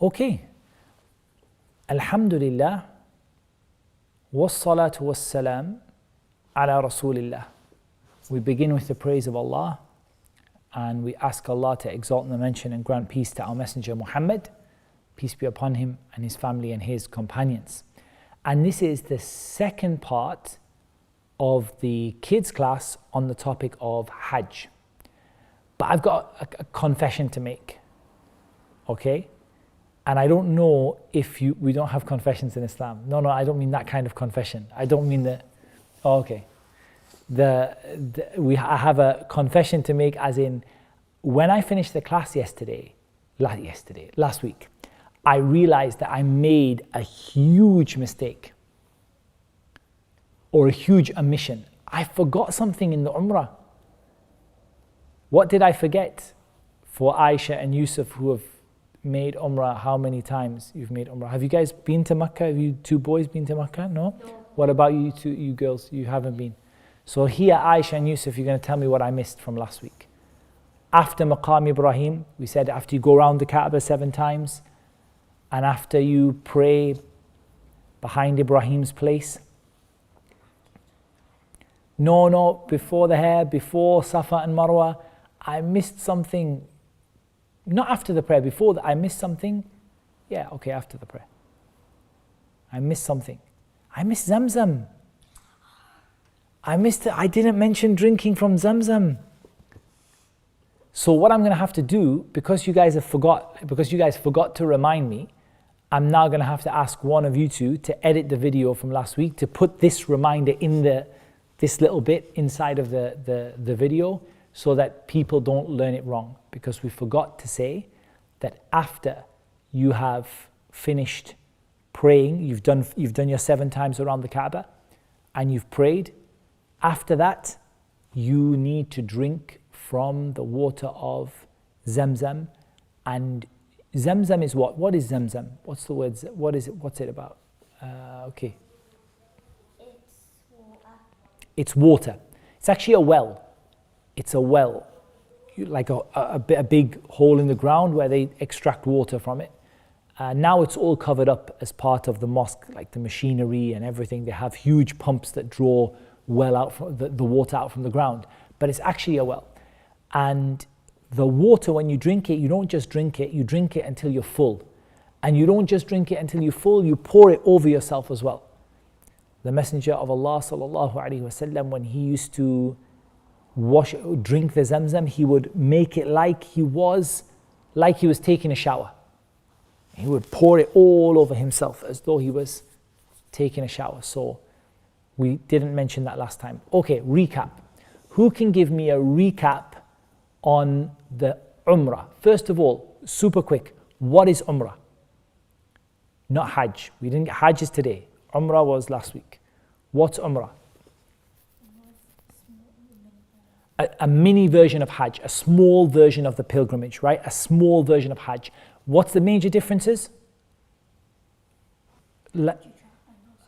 Okay. Alhamdulillah. Wassalatu wassalam ala Rasulillah. We begin with the praise of Allah and we ask Allah to exalt and mention and grant peace to our Messenger Muhammad. Peace be upon him and his family and his companions. And this is the second part of the kids class on the topic of Hajj. But I've got a confession to make, okay? And I don't know if we don't have confessions in Islam. No, I don't mean that kind of confession. I don't mean the, oh, okay. I have a confession to make, as in, when I finished the class last week, I realized that I made a huge mistake or a huge omission. I forgot something in the Umrah. What did I forget? For Aisha and Yusuf, who have made Umrah, how many times you've made Umrah? Have you guys been to Makkah? Have you two boys been to Makkah? No? What about you girls? You haven't been. So here, Aisha and Yusuf, you're going to tell me what I missed from last week. After Maqam Ibrahim, we said after you go around the Kaaba 7 times, and after you pray behind Ibrahim's place. No, before the hair, before Safa and Marwa, I missed something. Not after the prayer, before that, I missed something. Yeah, okay, after the prayer. I missed something. I missed Zamzam. I didn't mention drinking from Zamzam. So what I'm going to have to do, because you guys forgot to remind me, I'm now going to have to ask one of you two to edit the video from last week to put this reminder in this little bit inside of the video, so that people don't learn it wrong. Because we forgot to say that after you have finished praying, you've done your 7 times around the Kaaba, and you've prayed. After that, you need to drink from the water of Zamzam. And Zamzam is what? What is Zamzam? What's the word? What is it? What's it about? Okay. It's water. It's actually a well. It's a well, like a big hole in the ground where they extract water from it. Now it's all covered up as part of the mosque, like the machinery and everything. They have huge pumps that draw the water out from the ground. But it's actually a well. And the water, when you drink it, you don't just drink it, you drink it until you're full. And you don't just drink it until you're full, you pour it over yourself as well. The Messenger of Allah sallallahu alaihi wasallam, when he used to drink the Zamzam, he would make it like he was taking a shower. He would pour it all over himself as though he was taking a shower. So we didn't mention that last time. Okay, recap. Who can give me a recap on the Umrah? First of all, super quick, what is Umrah? Not Hajj. We didn't get Hajj is today. Umrah was last week. What's Umrah? A mini version of Hajj, a small version of the pilgrimage, right? A small version of Hajj. What's the major differences?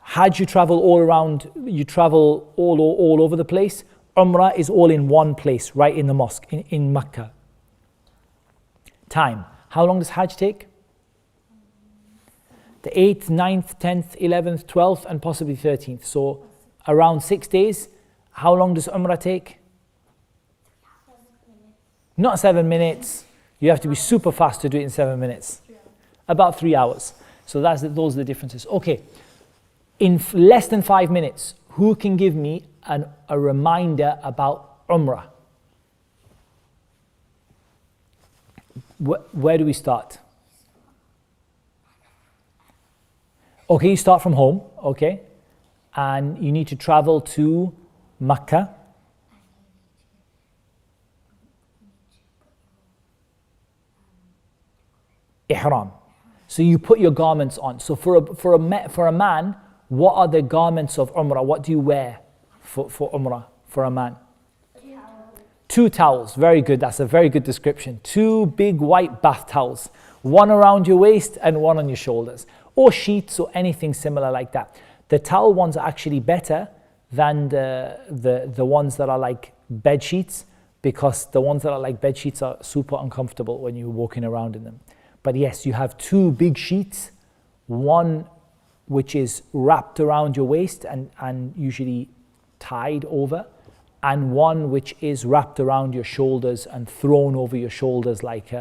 Hajj, you travel all around, you travel all over the place. Umrah is all in one place, right in the mosque, in Makkah. Time. How long does Hajj take? The 8th, 9th, 10th, 11th, 12th, and possibly 13th. So around 6 days. How long does Umrah take? Not 7 minutes. You have to be super fast to do it in 7 minutes. About 3 hours. So those are the differences. Okay. In less than 5 minutes, who can give me a reminder about Umrah? Where do we start? Okay, you start from home, okay? And you need to travel to Makkah. Ihram. So you put your garments on. So for a man, what are the garments of Umrah? What do you wear for Umrah for a man? 2 towels. Very good. That's a very good description. 2 big white bath towels. One around your waist and one on your shoulders. Or sheets or anything similar like that. The towel ones are actually better than the ones that are like bed sheets, because the ones that are like bed sheets are super uncomfortable when you're walking around in them. But yes, you have two big sheets, one which is wrapped around your waist and usually tied over, and one which is wrapped around your shoulders and thrown over your shoulders like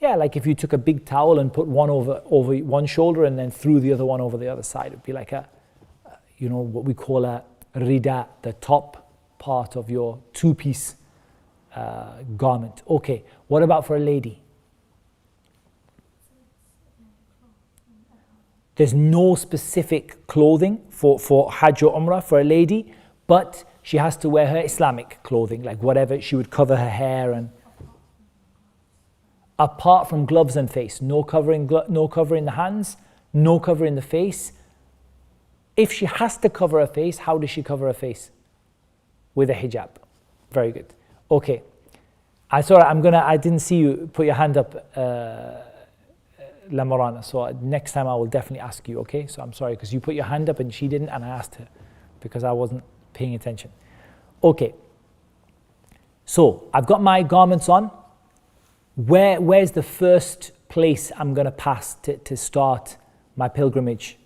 if you took a big towel and put one over one shoulder and then threw the other one over the other side. It'd be like what we call a rida, the top part of your two-piece garment. Okay, what about for a lady? There's no specific clothing for Hajj or Umrah for a lady, but she has to wear her Islamic clothing, like whatever, she would cover her hair and apart from gloves and face, no covering the hands, no covering the face. If she has to cover her face, how does she cover her face? With a hijab. Very good. Okay. I didn't see you put your hand up, Lamarana, so next time I will definitely ask you, okay? So I'm sorry, because you put your hand up and she didn't, and I asked her because I wasn't paying attention. Okay. So I've got my garments on. Where's the first place I'm going to pass to start my pilgrimage?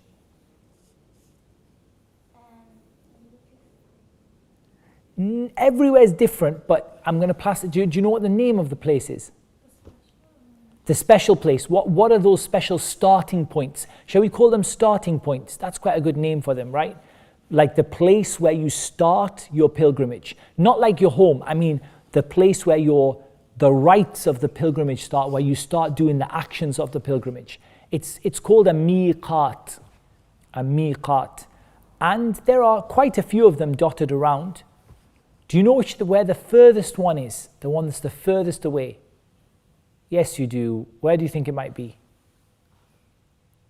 Everywhere is different, but I'm going to pass it. Do you know what the name of the place is? The special place. What are those special starting points? Shall we call them starting points? That's quite a good name for them, right? Like the place where you start your pilgrimage. Not like your home. I mean, the place where the rites of the pilgrimage start, where you start doing the actions of the pilgrimage. It's called a Meeqat. A Meeqat. And there are quite a few of them dotted around. Do you know where the furthest one is? The one that's the furthest away? Yes, you do. Where do you think it might be?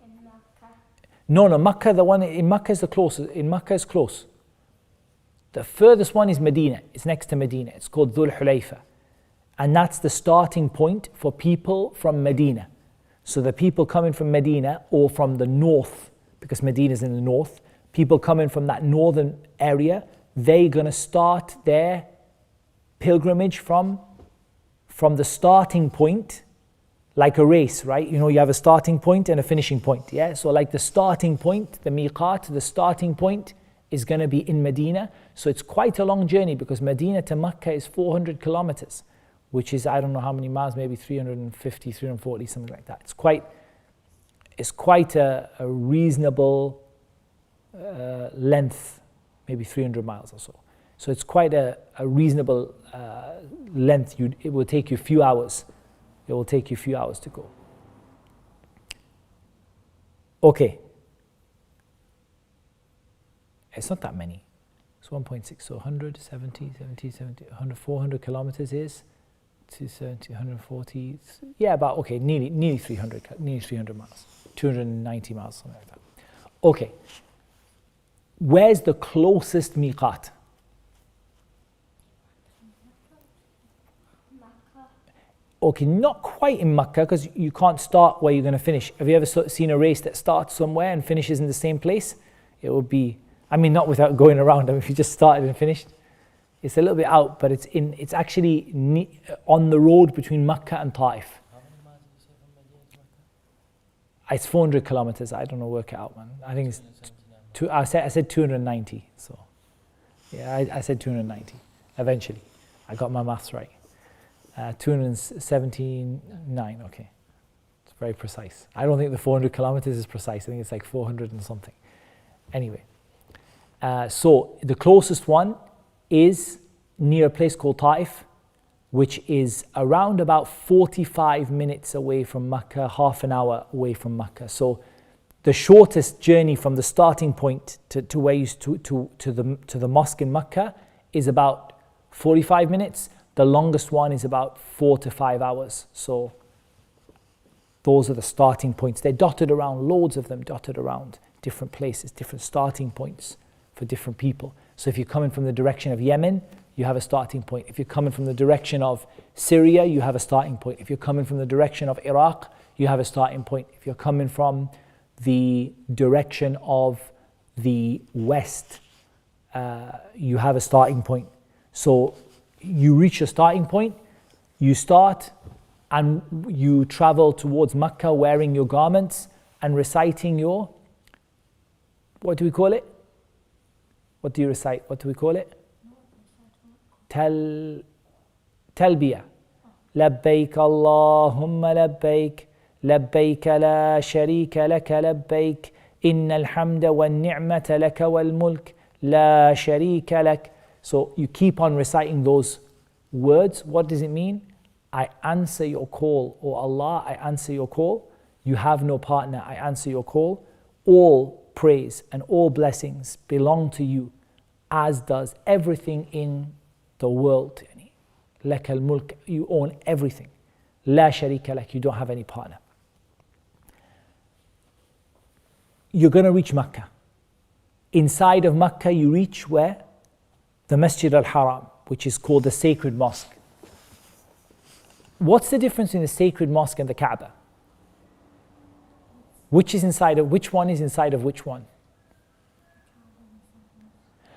In Makkah. No, Makkah, the one in Makkah is the closest. In Makkah is close. The furthest one is Medina. It's next to Medina. It's called Dhul Hulayfa. And that's the starting point for people from Medina. So the people coming from Medina or from the north, because Medina is in the north, people coming from that northern area, they're going to start their pilgrimage from the starting point, like a race, right? You know, you have a starting point and a finishing point, yeah? So like the starting point, the Meeqat, the starting point is going to be in Medina. So it's quite a long journey because Medina to Makkah is 400 kilometers, which is, I don't know how many miles, maybe 350, 340, something like that. It's quite a reasonable length, maybe 300 miles or so. So it's quite a reasonable length. It will take you a few hours. It will take you a few hours to go. Okay. It's not that many. It's 1.6. So 170, 100, 400 kilometers is 270, 140. Yeah, about, okay, nearly 300 miles. 290 miles, something like that. Okay. Where's the closest Meeqat? Okay, not quite in Makkah because you can't start where you're going to finish. Have you ever seen a race that starts somewhere and finishes in the same place? It would be, I mean, not without going around. I mean, if you just started and finished, it's a little bit out, but it's actually on the road between Makkah and Taif. How many miles did you say from Medina to Makkah? It's 400 kilometers. I don't know, work it out, man. I think it's I said 290. So, yeah, I said 290. Eventually, I got my maths right. 279. Okay, it's very precise. I don't think the 400 kilometers is precise. I think it's like 400 and something. Anyway, so the closest one is near a place called Taif, which is around about 45 minutes away from Makkah, half an hour away from Makkah. So the shortest journey from the starting point to where you to the mosque in Makkah is about 45 minutes. The longest one is about 4 to 5 hours. So those are the starting points. They're dotted around, loads of them dotted around different places, different starting points for different people. So if you're coming from the direction of Yemen, you have a starting point. If you're coming from the direction of Syria, you have a starting point. If you're coming from the direction of Iraq, you have a starting point. If you're coming from the direction of the west, you have a starting point. So you reach a starting point, you start, and you travel towards Mecca wearing your garments and reciting your, what do we call it? What do you recite? What do we call it? Talbiyah. لبيك اللهم لبيك لبيك لا شريك لك لبيك إن الحمد والنعمة لك والملك لا شريك لك. So you keep on reciting those words. What does it mean? I answer your call, O Allah, I answer your call. You have no partner, I answer your call. All praise and all blessings belong to you, as does everything in the world. لك الملك, you own everything. لا شريك لك, you don't have any partner. You're going to reach Mecca. Inside of Mecca you reach where? The Masjid al-Haram, which is called the sacred mosque. What's the difference in the sacred mosque and the Kaaba? Which one is inside of which one?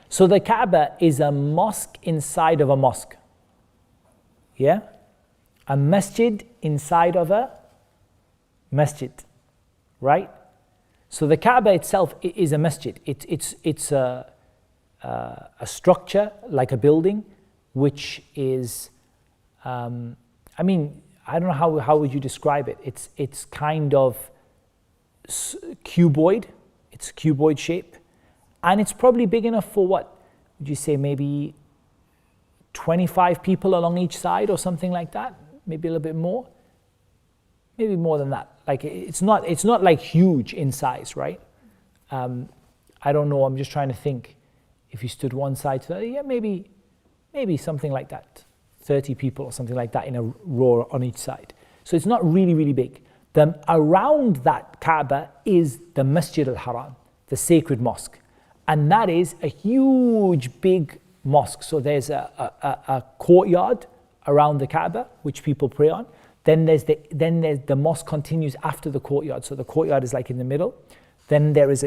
So the Kaaba is a mosque inside of a mosque. Yeah? A masjid inside of a masjid. Right? So the Kaaba itself is a masjid. It's a structure, like a building, which is, I don't know how would you describe it. It's kind of cuboid. It's cuboid shape. And it's probably big enough for what? Would you say maybe 25 people along each side or something like that? Maybe a little bit more? Maybe more than that. Like it's not like huge in size, right? I don't know, I'm just trying to think. If you stood one side to the other, yeah, maybe something like that. 30 people or something like that in a row on each side. So it's not really, really big. Around that Kaaba is the Masjid al-Haram, the sacred mosque. And that is a huge, big mosque. So there's a courtyard around the Kaaba, which people pray on. Then the mosque continues after the courtyard. So the courtyard is like in the middle. Then there is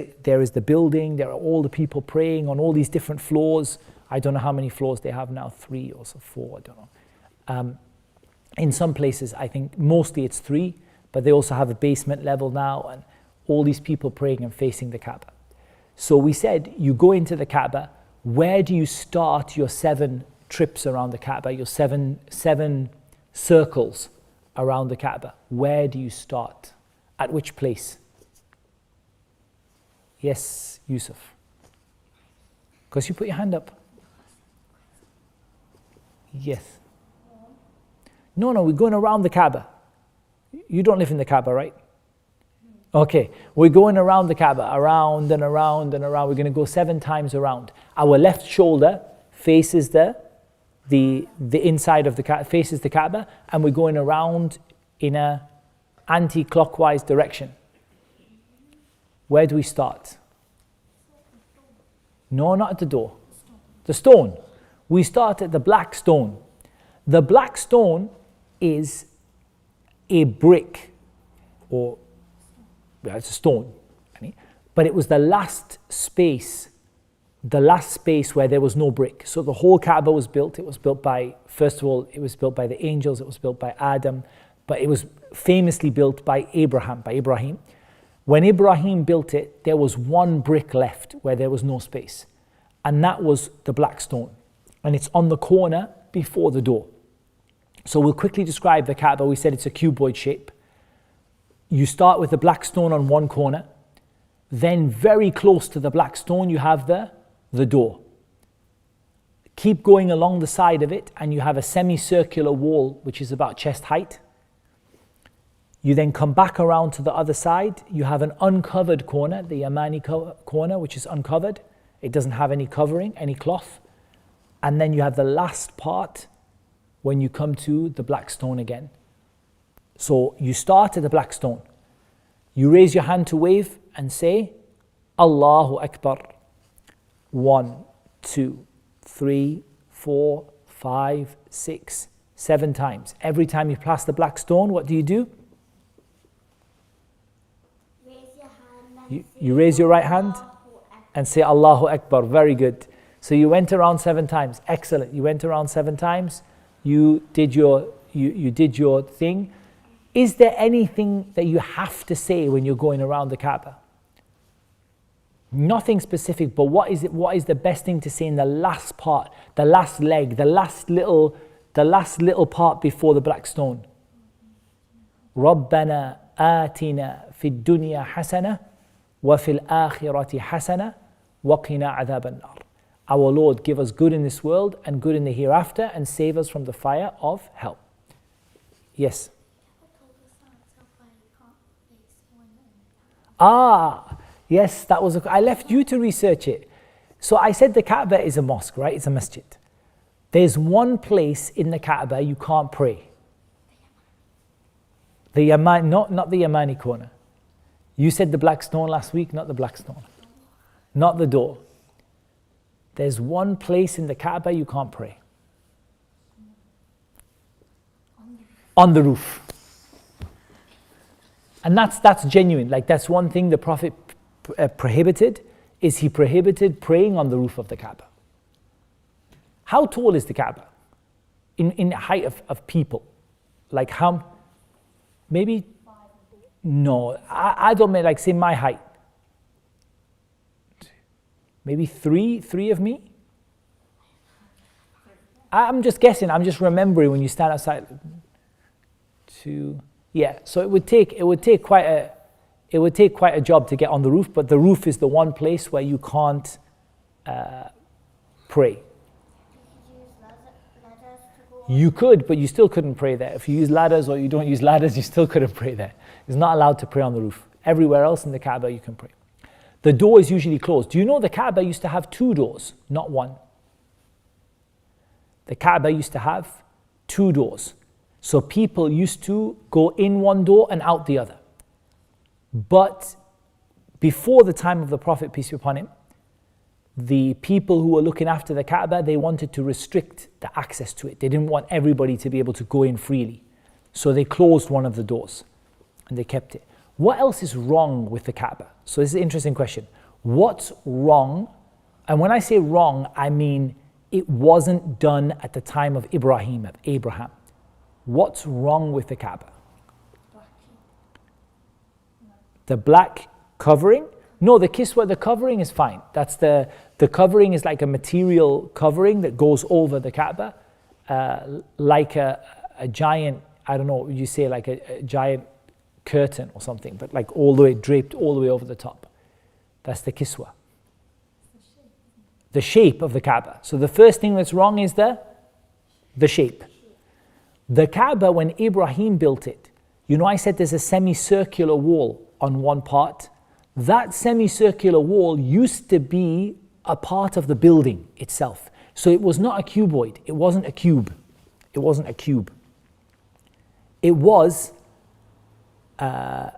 the building. There are all the people praying on all these different floors. I don't know how many floors they have now, 3 or so 4, I don't know. In some places, I think mostly it's 3, but they also have a basement level now, and all these people praying and facing the Kaaba. So we said, you go into the Kaaba, where do you start your 7 trips around the Kaaba, your seven circles around the Kaaba? Where do you start? At which place? Yes, Yusuf. Because you put your hand up. Yes. No, we're going around the Kaaba. You don't live in the Kaaba, right? Okay, we're going around the Kaaba, around and around and around. We're going to go 7 times around. Our left shoulder faces the inside of the Kaaba, faces the Kaaba, and we're going around in a anti-clockwise direction. Where do we start? No, not at the door. The stone. We start at the black stone. The black stone is a brick, or it's a stone, but it was the last space where there was no brick. So the whole Kaaba was built. It was built by, first of all, it was built by the angels. It was built by Adam, but it was famously built by Ibrahim. When Ibrahim built it, there was 1 brick left where there was no space, and that was the black stone, and it's on the corner before the door. So we'll quickly describe the Kaaba. We said it's a cuboid shape. You start with the black stone on one corner, then very close to the black stone you have the door. Keep going along the side of it, and you have a semicircular wall which is about chest height. You then come back around to the other side. You have an uncovered corner, the Yamani corner, which is uncovered. It doesn't have any covering, any cloth. And then you have the last part when you come to the black stone again. So you start at the black stone. You raise your hand to wave and say, Allahu Akbar. 1, 2, 3, 4, 5, 6, 7 times. Every time you pass the black stone, what do? You raise your right hand and say Allahu Akbar. Very good. So you went around 7 times. Excellent. You went around 7 times. You did your thing. Is there anything that you have to say when you're going around the Kaaba? Nothing specific, but what is the best thing to say in the last part, the last leg, the last little part before the black stone? رَبَّنَا آتِنَا فِي الدُّنْيَا حَسَنَةً وَفِي الْآخِرَةِ حَسَنَةً وَقِنَا عَذَابَ النَّارِ. Our Lord, give us good in this world and good in the hereafter, and save us from the fire of hell. Yes? Yes, that was. I left you to research it. So I said the Kaaba is a mosque, right? It's a masjid. There's one place in the Kaaba you can't pray. The Yaman, not the Yamani corner. You said the black stone last week, not the black stone. Not the door. There's one place in the Kaaba you can't pray. On the roof. And that's genuine. Like, that's one thing the Prophet prohibited, is he prohibited praying on the roof of the Kaaba. How tall is the Kaaba? In height of people? Like how? Maybe? No, I don't mean, like, say my height. Maybe three of me? I'm just guessing, I'm just remembering when you stand outside. Yeah, so it would take quite a job to get on the roof, but the roof is the one place where you can't pray. You could, but you still couldn't pray there. If you use ladders or you don't use ladders, you still couldn't pray there. It's not allowed to pray on the roof. Everywhere else in the Kaaba you can pray. The door is usually closed. Do you know the Kaaba used to have 2 doors, not 1? The Kaaba used to have 2 doors. So people used to go in one door and out the other. But before the time of the Prophet, peace be upon him, the people who were looking after the Kaaba, they wanted to restrict the access to it. They didn't want everybody to be able to go in freely. So they closed one of the doors and they kept it. What else is wrong with the Kaaba? So this is an interesting question. What's wrong? And when I say wrong, I mean it wasn't done at the time of Abraham. What's wrong with the Kaaba? The black covering? No, the kiswa, the covering is fine. That's the covering is like a material covering that goes over the Kaaba, like a giant, I don't know, you say like a giant curtain or something, but like all the way draped all the way over the top. That's the kiswa. The shape of the Kaaba. So the first thing that's wrong is the shape. The Kaaba, when Ibrahim built it, you know, I said there's a semicircular wall on one part. That semicircular wall used to be a part of the building itself. So it was not a cuboid. It wasn't a cube. It wasn't a cube. It was a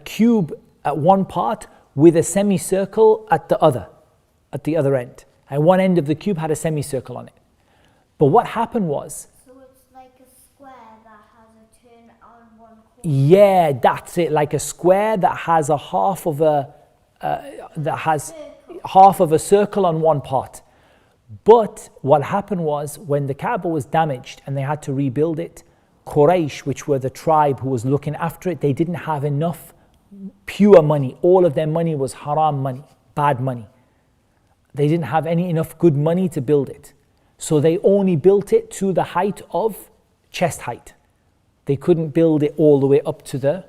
cube at one part with a semicircle at the other end. And one end of the cube had a semicircle on it. But what happened was, yeah, that's it, like a square that has a half of a circle on one part. But what happened was, when the Kaaba was damaged and they had to rebuild it, Quraysh, which were the tribe who was looking after it, they didn't have enough pure money. All of their money was haram money, bad money. They didn't have enough good money to build it. So they only built it to the height of chest height. They couldn't build it all the way up to the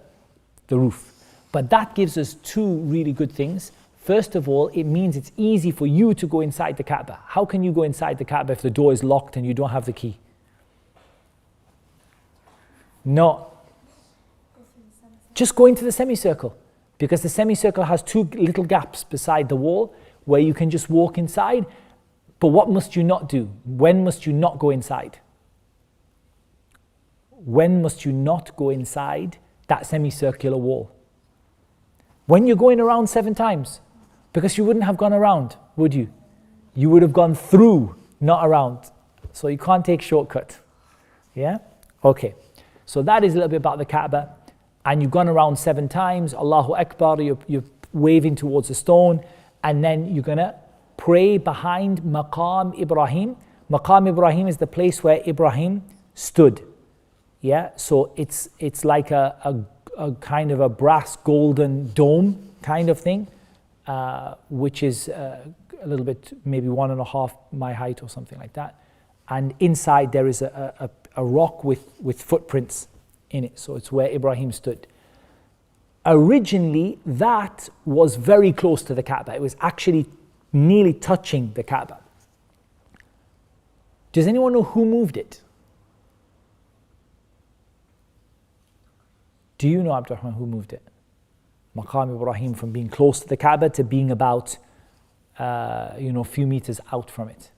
roof. But that gives us 2 really good things. First of all, it means it's easy for you to go inside the Kaaba. How can you go inside the Kaaba if the door is locked and you don't have the key? No. Just go into the semicircle, because the semicircle has 2 little gaps beside the wall where you can just walk inside. But what must you not do? When must you not go inside? When must you not go inside that semicircular wall? When you're going around 7 times. Because you wouldn't have gone around, would you? You would have gone through, not around. So you can't take shortcut. Yeah? Okay. So that is a little bit about the Kaaba. And you've gone around 7 times. Allahu Akbar, you're waving towards the stone. And then you're going to pray behind Maqam Ibrahim. Maqam Ibrahim is the place where Ibrahim stood. Yeah, so it's like a kind of a brass golden dome kind of thing, which is a little bit, maybe 1.5 my height or something like that. And inside there is a rock with footprints in it. So it's where Ibrahim stood. Originally, that was very close to the Kaaba. It was actually nearly touching the Kaaba. Does anyone know who moved it? Do you know, Abdurrahman, who moved it? Maqam Ibrahim, from being close to the Kaaba to being about, a few meters out from it.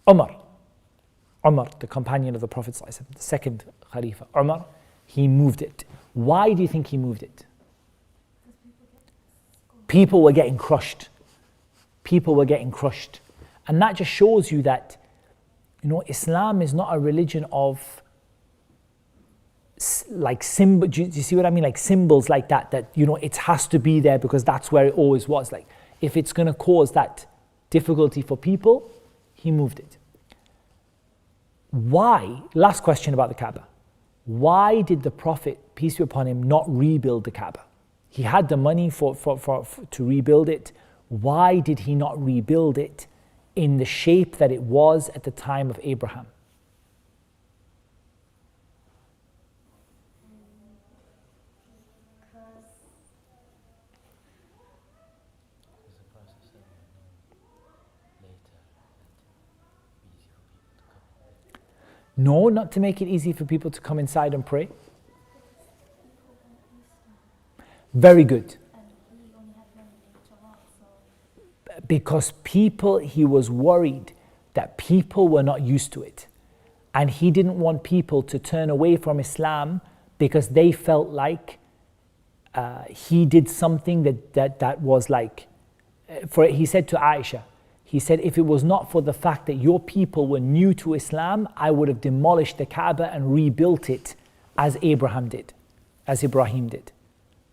Umar, the companion of the Prophet ﷺ, the second Khalifa, Umar, he moved it. Why do you think he moved it? People were getting crushed. And that just shows you that, Islam is not a religion of like symbol. Do you see what I mean? Like symbols like that it has to be there because that's where it always was. Like if it's going to cause that difficulty for people, he moved it. Why? Last question about the Kaaba. Why did the Prophet, peace be upon him, not rebuild the Kaaba? He had the money to rebuild it. Why did he not rebuild it in the shape that it was at the time of Abraham? No, not to make it easy for people to come inside and pray. Very good. Because he was worried that people were not used to it. And he didn't want people to turn away from Islam because they felt like he did something that was like, he said to Aisha, he said, if it was not for the fact that your people were new to Islam, I would have demolished the Kaaba and rebuilt it as Ibrahim did.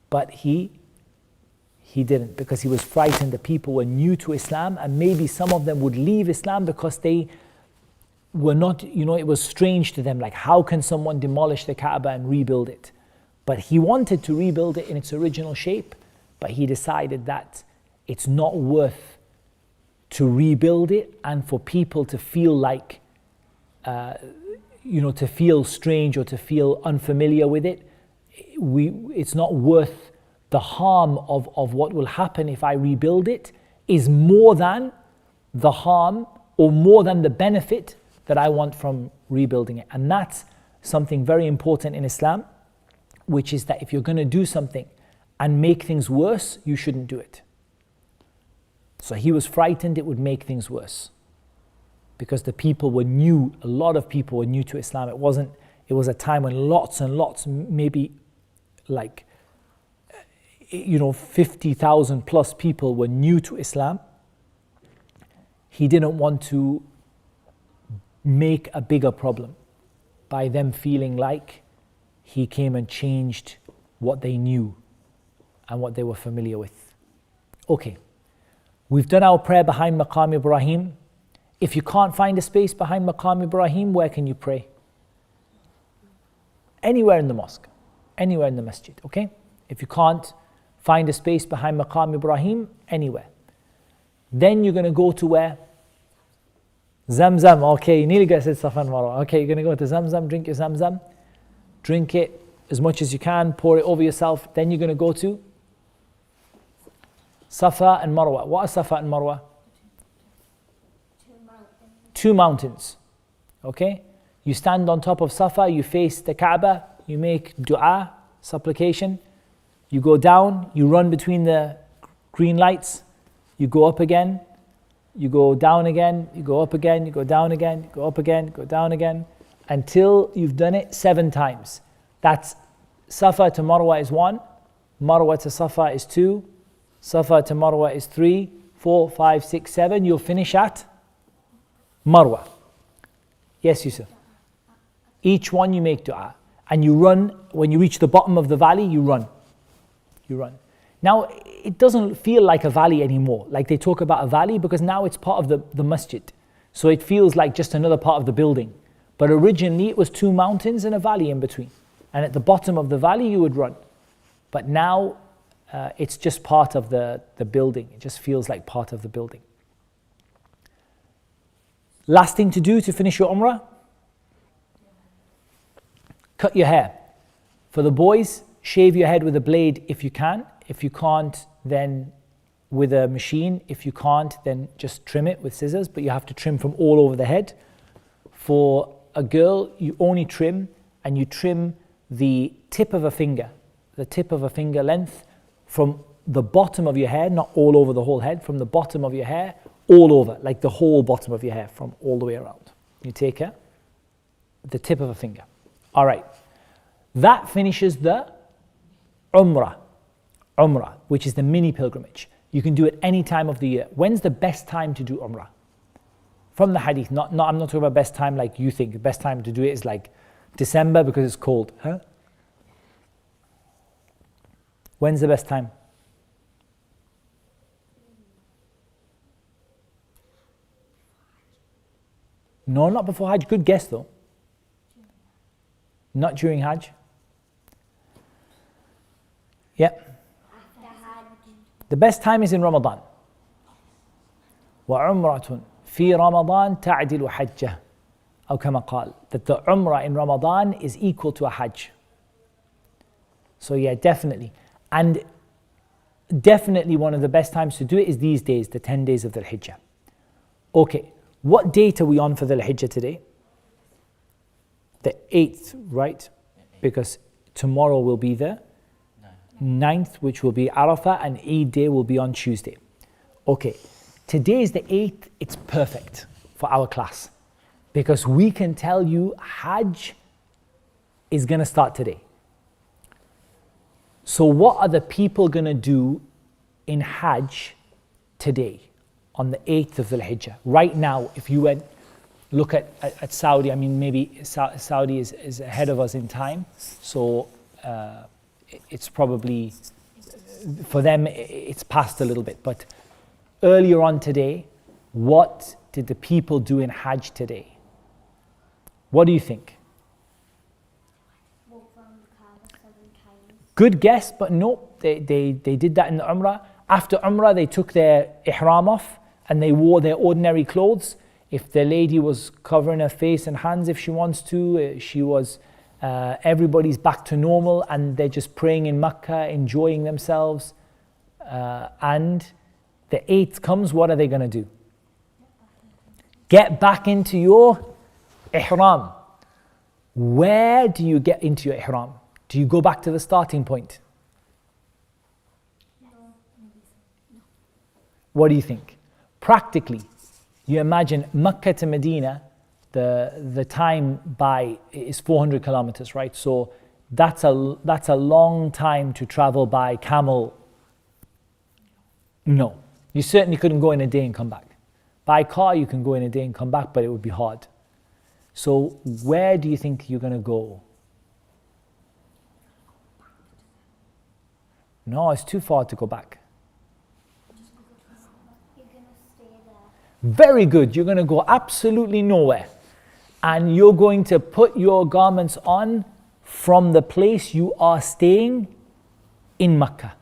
But he didn't, because he was frightened that people were new to Islam and maybe some of them would leave Islam because they were not, it was strange to them. Like, how can someone demolish the Kaaba and rebuild it? But he wanted to rebuild it in its original shape, but he decided that it's not worth to rebuild it and for people to feel like, to feel strange or to feel unfamiliar with it. It's not worth the harm of what will happen if I rebuild it is more than the harm or more than the benefit that I want from rebuilding it. And that's something very important in Islam, which is that if you're going to do something and make things worse, you shouldn't do it. So he was frightened it would make things worse because the people were new, a lot of people were new to Islam. It was a time when lots and lots, maybe like 50,000 plus people were new to Islam. He didn't want to make a bigger problem by them feeling like he came and changed what they knew and what they were familiar with. Okay, we've done our prayer behind Maqam Ibrahim. If you can't find a space behind Maqam Ibrahim, where can you pray? Anywhere in the mosque, anywhere in the masjid, okay? If you can't find a space behind Maqam Ibrahim, anywhere. Then you're going to go to where? Zamzam. Okay, you nearly got said Safa and Marwa. Okay, you're going to go to Zamzam, drink your Zamzam. Drink it as much as you can, pour it over yourself. Then you're going to go to Safa and Marwa. What are Safa and Marwa? Two mountains. Okay? You stand on top of Safa, you face the Kaaba, you make dua, supplication. You go down, you run between the green lights, you go up again, you go down again, you go up again, you go down again, you go up again, go down again, until you've done it 7 times. That's Safa to Marwa is 1, Marwa to Safa is 2, Safa to Marwa is 3, 4, 5, 6, 7. You'll finish at Marwa. Yes, Yusuf. Each one you make dua. And you run, when you reach the bottom of the valley, you run. Now, it doesn't feel like a valley anymore. Like they talk about a valley because now it's part of the masjid. So it feels like just another part of the building. But originally it was two mountains and a valley in between. And at the bottom of the valley you would run. But now it's just part of the building. It just feels like part of the building. Last thing to do to finish your Umrah? Cut your hair. For the boys, shave your head with a blade if you can. If you can't, then with a machine. If you can't, then just trim it with scissors, but you have to trim from all over the head. For a girl, you only trim, and you trim the tip of a finger length from the bottom of your hair, not all over the whole head, from the bottom of your hair, all over, like the whole bottom of your hair, from all the way around. You take the tip of a finger. All right. That finishes the Umrah, which is the mini pilgrimage. You can do it any time of the year. When's the best time to do Umrah? From the hadith, I'm not talking about best time like you think. The best time to do it is like December because it's cold. Huh? When's the best time? No, not before Hajj. Good guess though. Not during Hajj. Yeah. The best time is in Ramadan. وَعُمْرَةٌ فِي رَمَضَانَ تَعْدِلُ حَجَّةً أو كما قال. That the Umrah in Ramadan is equal to a Hajj. So yeah, definitely. And definitely one of the best times to do it is these days, the 10 days of the Hijjah. Okay, what date are we on for the Hijjah today? The 8th, right? Because tomorrow will be the 9th, which will be Arafah, and Eid day will be on Tuesday. Okay, today is the 8th, it's perfect for our class. Because we can tell you Hajj is going to start today. So what are the people going to do in Hajj today, on the 8th of the Hijjah? Right now, if you went, look at Saudi, I mean maybe Saudi is ahead of us in time, so it's probably, for them it's past a little bit, but earlier on today, what did the people do in Hajj today? What do you think? Walk around the Kaaba 7 times. Good guess, but no, they did that in the Umrah. After Umrah, they took their Ihram off and they wore their ordinary clothes. If the lady was covering her face and hands if she wants to, everybody's back to normal and they're just praying in Mecca, enjoying themselves. And the 8th comes, what are they going to do? Get back into your Ihram. Where do you get into your Ihram? Do you go back to the starting point? No. What do you think? Practically, you imagine Mecca to Medina, the time by is 400 kilometers, right? So that's a long time to travel by camel. No, you certainly couldn't go in a day and come back. By car, you can go in a day and come back, but it would be hard. So where do you think you're going to go? No, it's too far to go back. You're going to stay there. Very good. You're going to go absolutely nowhere. And you're going to put your garments on from the place you are staying in Mecca.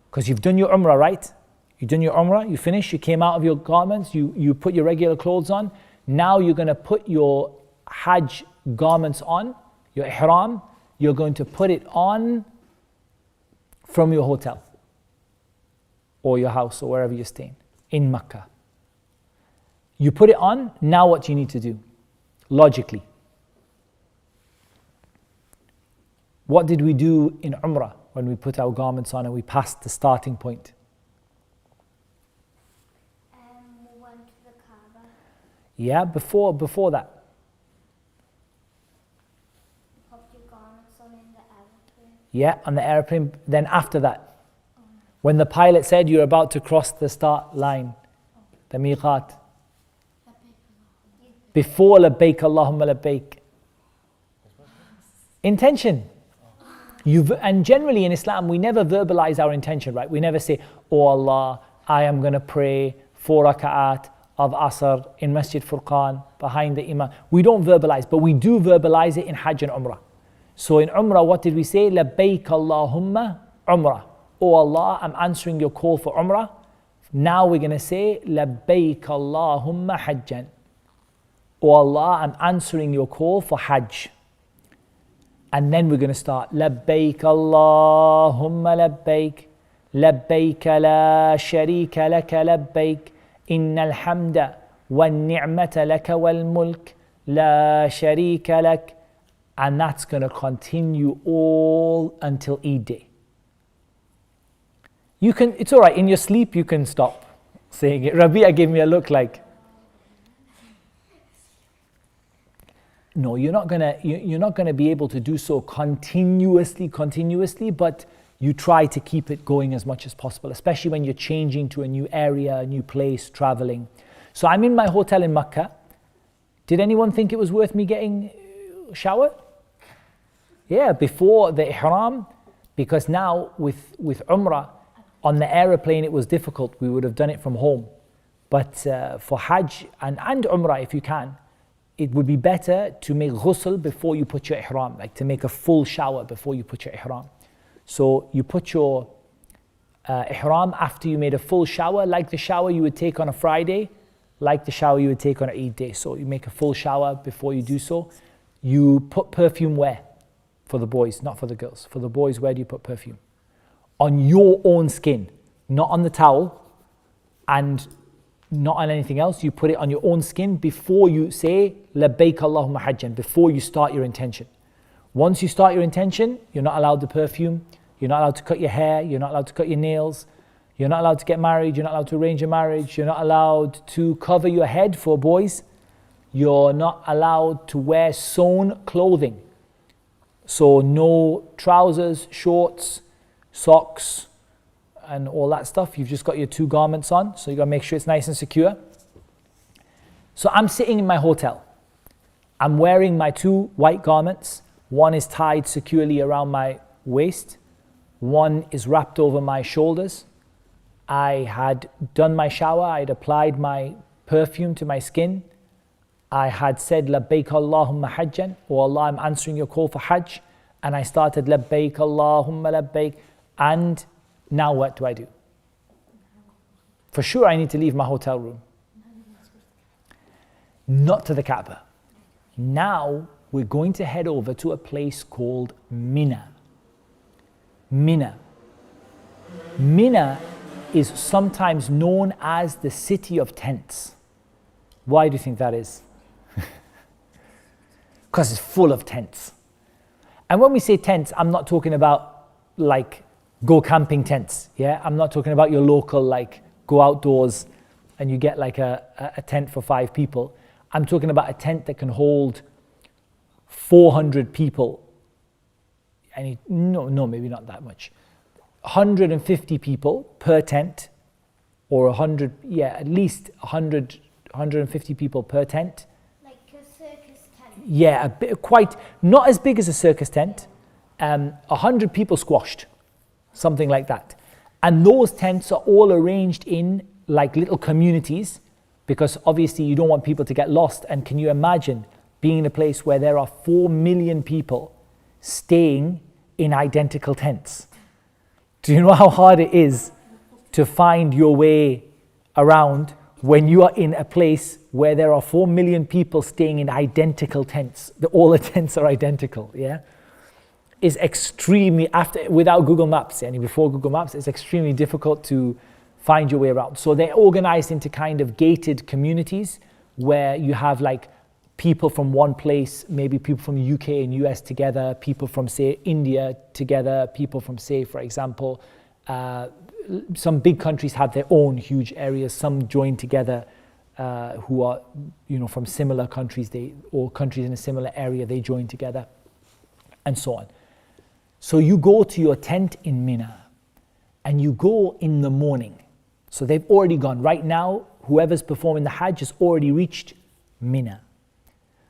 Because you've done your Umrah, right? You've done your Umrah, you finished, you came out of your garments, you put your regular clothes on. Now you're going to put your Hajj garments on, your Ihram. You're going to put it on from your hotel or your house or wherever you're staying in Mecca. You put it on, now what do you need to do? Logically. What did we do in Umrah when we put our garments on and we passed the starting point? We went to the Kaaba. Yeah, before that. Popped your garments on in the airplane. Yeah, on the airplane. Then after that, when the pilot said you're about to cross the start line, the Meeqat. Before labbaik Allahumma labbaik. Intention. And generally in Islam, we never verbalize our intention, right? We never say, oh Allah, I am going to pray 4 raka'at of Asr in Masjid Furqan behind the Imam. We don't verbalize, but we do verbalize it in Hajj and Umrah. So in Umrah, what did we say? Labbaik Allahumma Umrah. Oh Allah, I'm answering your call for Umrah. Now we're going to say Labbaik Allahumma Hajjan. Oh Allah, I'm answering your call for Hajj. And then we're going to start Labbaik Allahumma Labbaik. لبيك لا شريك لك لبيك إن الحمد والنعمة لك والملك لا شريك لك. And that's going to continue all until Eid day. You can, it's all right, in your sleep you can stop saying it. Rabia gave me a look like, no, you're not gonna be able to do so continuously, but you try to keep it going as much as possible, especially when you're changing to a new area, a new place, traveling. So I'm in my hotel in Makkah. Did anyone think it was worth me getting a shower? Yeah, before the Ihram, because now with Umrah, on the aeroplane it was difficult. We would have done it from home. But for Hajj and Umrah, if you can, it would be better to make ghusl before you put your Ihram, like to make a full shower before you put your Ihram. So you put your Ihram after you made a full shower, like the shower you would take on a Friday, like the shower you would take on an Eid day. So you make a full shower before you do so. You put perfume where? For the boys, not for the girls. For the boys, where do you put perfume? On your own skin, not on the towel and not on anything else. You put it on your own skin before you say Labbaik Allahumma Hajjan, before you start your intention. Once you start your intention, you're not allowed the perfume, you're not allowed to cut your hair, you're not allowed to cut your nails, you're not allowed to get married, you're not allowed to arrange a marriage, you're not allowed to cover your head for boys, you're not allowed to wear sewn clothing. So no trousers, shorts, socks, and all that stuff. You've just got your two garments on, so you got to make sure it's nice and secure. So I'm sitting in my hotel. I'm wearing my two white garments. One is tied securely around my waist. One is wrapped over my shoulders. I had done my shower. I had applied my perfume to my skin. I had said, Labbaik Allahumma Hajjan. Oh Allah, I'm answering your call for Hajj. And I started, Labbaik Allahumma Labbaik. And now what do I do? For sure I need to leave my hotel room. Not to the Kaaba. Now we're going to head over to a place called Mina. Mina. Mina is sometimes known as the city of tents. Why do you think that is? Because it's full of tents. And when we say tents, I'm not talking about like go camping tents. Yeah, I'm not talking about your local like go outdoors and you get like a tent for 5 people. I'm talking about a tent that can hold 400 people. No, maybe not that much. 150 people per tent, or 100, at least 100, 150 people per tent. Like a circus tent? Yeah, a bit, quite, not as big as a circus tent. 100 people squashed, something like that. And those tents are all arranged in like little communities, because obviously you don't want people to get lost. And can you imagine being in a place where there are 4 million people staying in identical tents? Do you know how hard it is to find your way around when you are in a place where there are 4 million people staying in identical tents? All the tents are identical, yeah? Is extremely, without Google Maps, and before Google Maps, it's extremely difficult to find your way around. So they're organized into kind of gated communities where you have like people from one place, maybe people from the UK and US together, people from say India together, people from say, for example, some big countries have their own huge areas, some join together who are, from similar countries, or countries in a similar area, they join together, and so on. So you go to your tent in Mina, and you go in the morning. So they've already gone. Right now, whoever's performing the Hajj has already reached Mina.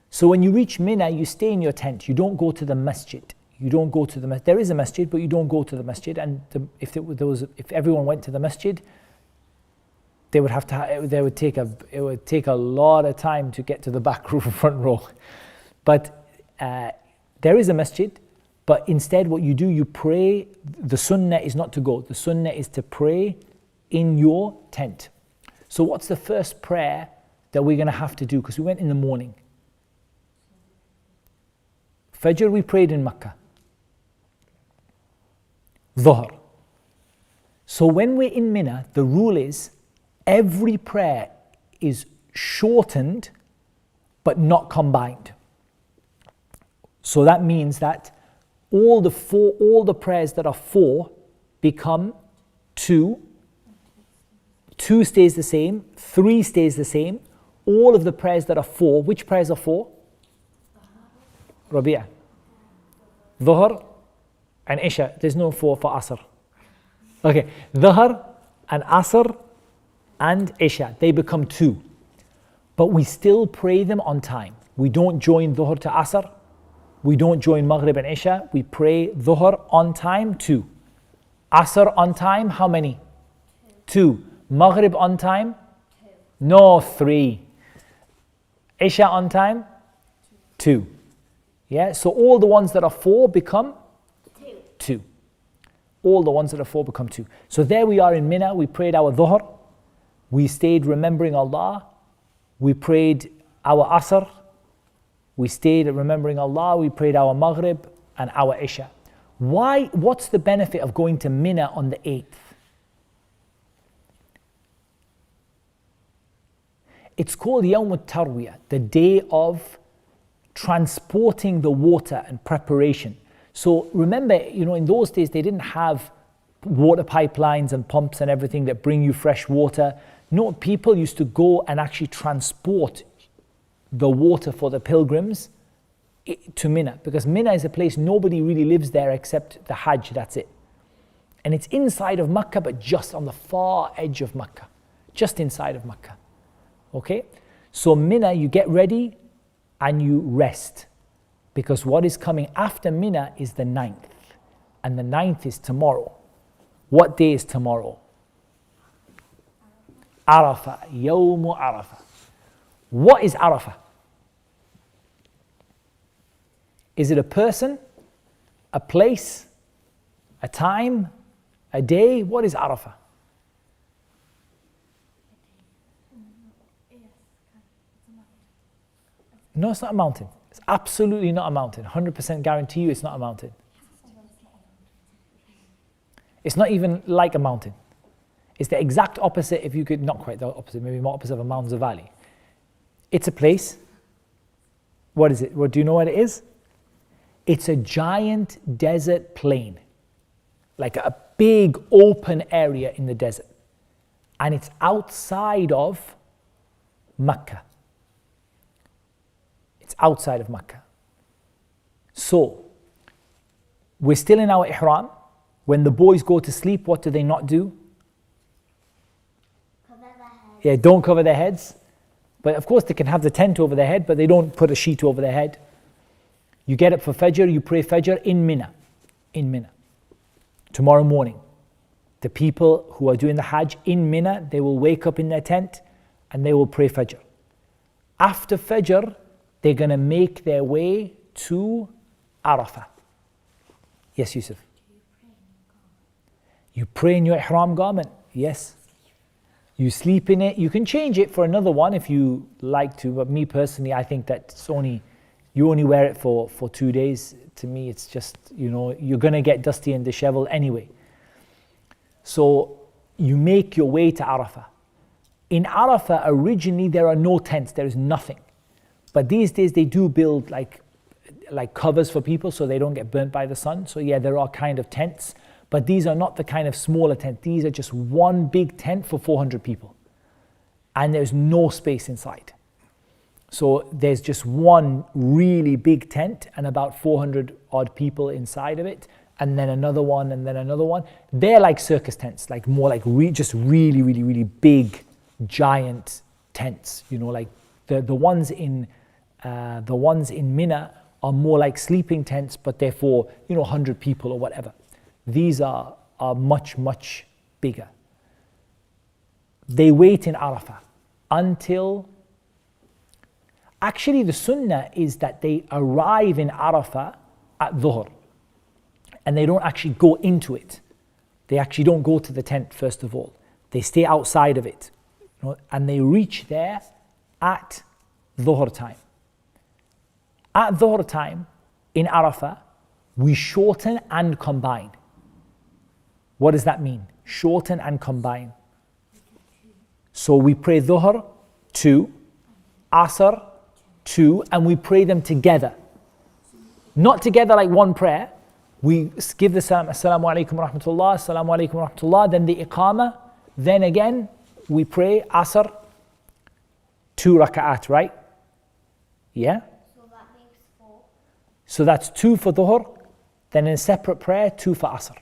So when you reach Mina, you stay in your tent. You don't go to the masjid. You don't go to the masjid. There is a masjid, but you don't go to the masjid. And if everyone went to the masjid, They would have to. It would take a lot of time to get to the back row, front row. But there is a masjid. But instead, what you do, you pray. The sunnah is not to go. The sunnah is to pray in your tent. So, what's the first prayer that we're going to have to do? Because we went in the morning. Fajr, we prayed in Makkah. Dhuhr. So when we're in Mina, the rule is every prayer is shortened but not combined. So that means that all the prayers that are 4 become 2. 2 stays the same, 3 stays the same. All of the prayers that are 4, which prayers are 4? Rabi'ah, Dhuhr and Isha. There's no 4 for Asr. Okay, Dhuhr and Asr and Isha, they become 2. But we still pray them on time. We don't join Dhuhr to Asr. We don't join Maghrib and Isha. We pray Dhuhr on time, 2. Asr on time, how many? 2. Maghrib on time? 2. No, 3. Isha on time? 2. Yeah, so all the ones that are 4 become 2. All the ones that are 4 become 2. So there we are in Mina. We prayed our Dhuhr. We stayed remembering Allah. We prayed our Asr. We stayed remembering Allah. We prayed our Maghrib and our Isha. Why? What's the benefit of going to Mina on the 8th? It's called Yawm al-Tarwiyah, the day of transporting the water and preparation. So remember, in those days they didn't have water pipelines and pumps and everything that bring you fresh water. No, people used to go and actually transport the water for the pilgrims to Mina, because Mina is a place nobody really lives there except the Hajj, that's it. And it's inside of Makkah, but just on the far edge of Makkah, just inside of Makkah. Okay? So Mina, you get ready and you rest, because what is coming after Mina is the 9th, and the 9th is tomorrow. What day is tomorrow? Arafah, Yawm Arafah. What is Arafah? Is it a person, a place, a time, a day? What is Arafah? No, it's not a mountain. It's absolutely not a mountain. 100% guarantee you it's not a mountain. It's not even like a mountain. It's the exact opposite, if you could, not quite the opposite, maybe more opposite of a mountain or valley. It's a place. What is it? Well, do you know what it is? It's a giant desert plain, like a big open area in the desert. And it's outside of Makkah. It's outside of Makkah. So, we're still in our Ihram. When the boys go to sleep, what do they not do? Cover their head. Yeah, don't cover their heads. But of course they can have the tent over their head, but they don't put a sheet over their head. You get up for Fajr, you pray Fajr in Mina. In Mina. Tomorrow morning. The people who are doing the Hajj in Mina, they will wake up in their tent and they will pray Fajr. After Fajr, they're going to make their way to Arafah. Yes, Yusuf? You pray in your Ihram garment. Yes. You sleep in it. You can change it for another one if you like to. But me personally, I think that you only wear it for 2 days. To me, it's just, you're going to get dusty and disheveled anyway. So you make your way to Arafah. In Arafah, originally, there are no tents. There is nothing. But these days, they do build like covers for people so they don't get burnt by the sun. So yeah, there are kind of tents. But these are not the kind of smaller tent. These are just one big tent for 400 people. And there's no space inside. So there's just one really big tent and about 400 odd people inside of it. And then another one, and then another one. They're like circus tents, like more like just really, really, really big, giant tents. Like the ones in Mina are more like sleeping tents, but they're for 100 people or whatever. These are much, much bigger. they wait in Arafah until, actually the sunnah is that they arrive in Arafah at Dhuhr and they don't actually go into it. They actually don't go to the tent first of all. They stay outside of it, and they reach there at Dhuhr time. At Dhuhr time in Arafah, we shorten and combine. What does that mean? Shorten and combine. So we pray Dhuhr 2, Asr 2, and we pray them together. Not together like one prayer. We give the salam, Assalamu alaikum wa rahmatullah, Assalamu alaikum wa rahmatullah, then the Iqamah, then again we pray Asr 2 raka'at, right? Yeah? So that makes 4. So that's 2 for Dhuhr, then in a separate prayer, 2 for Asr.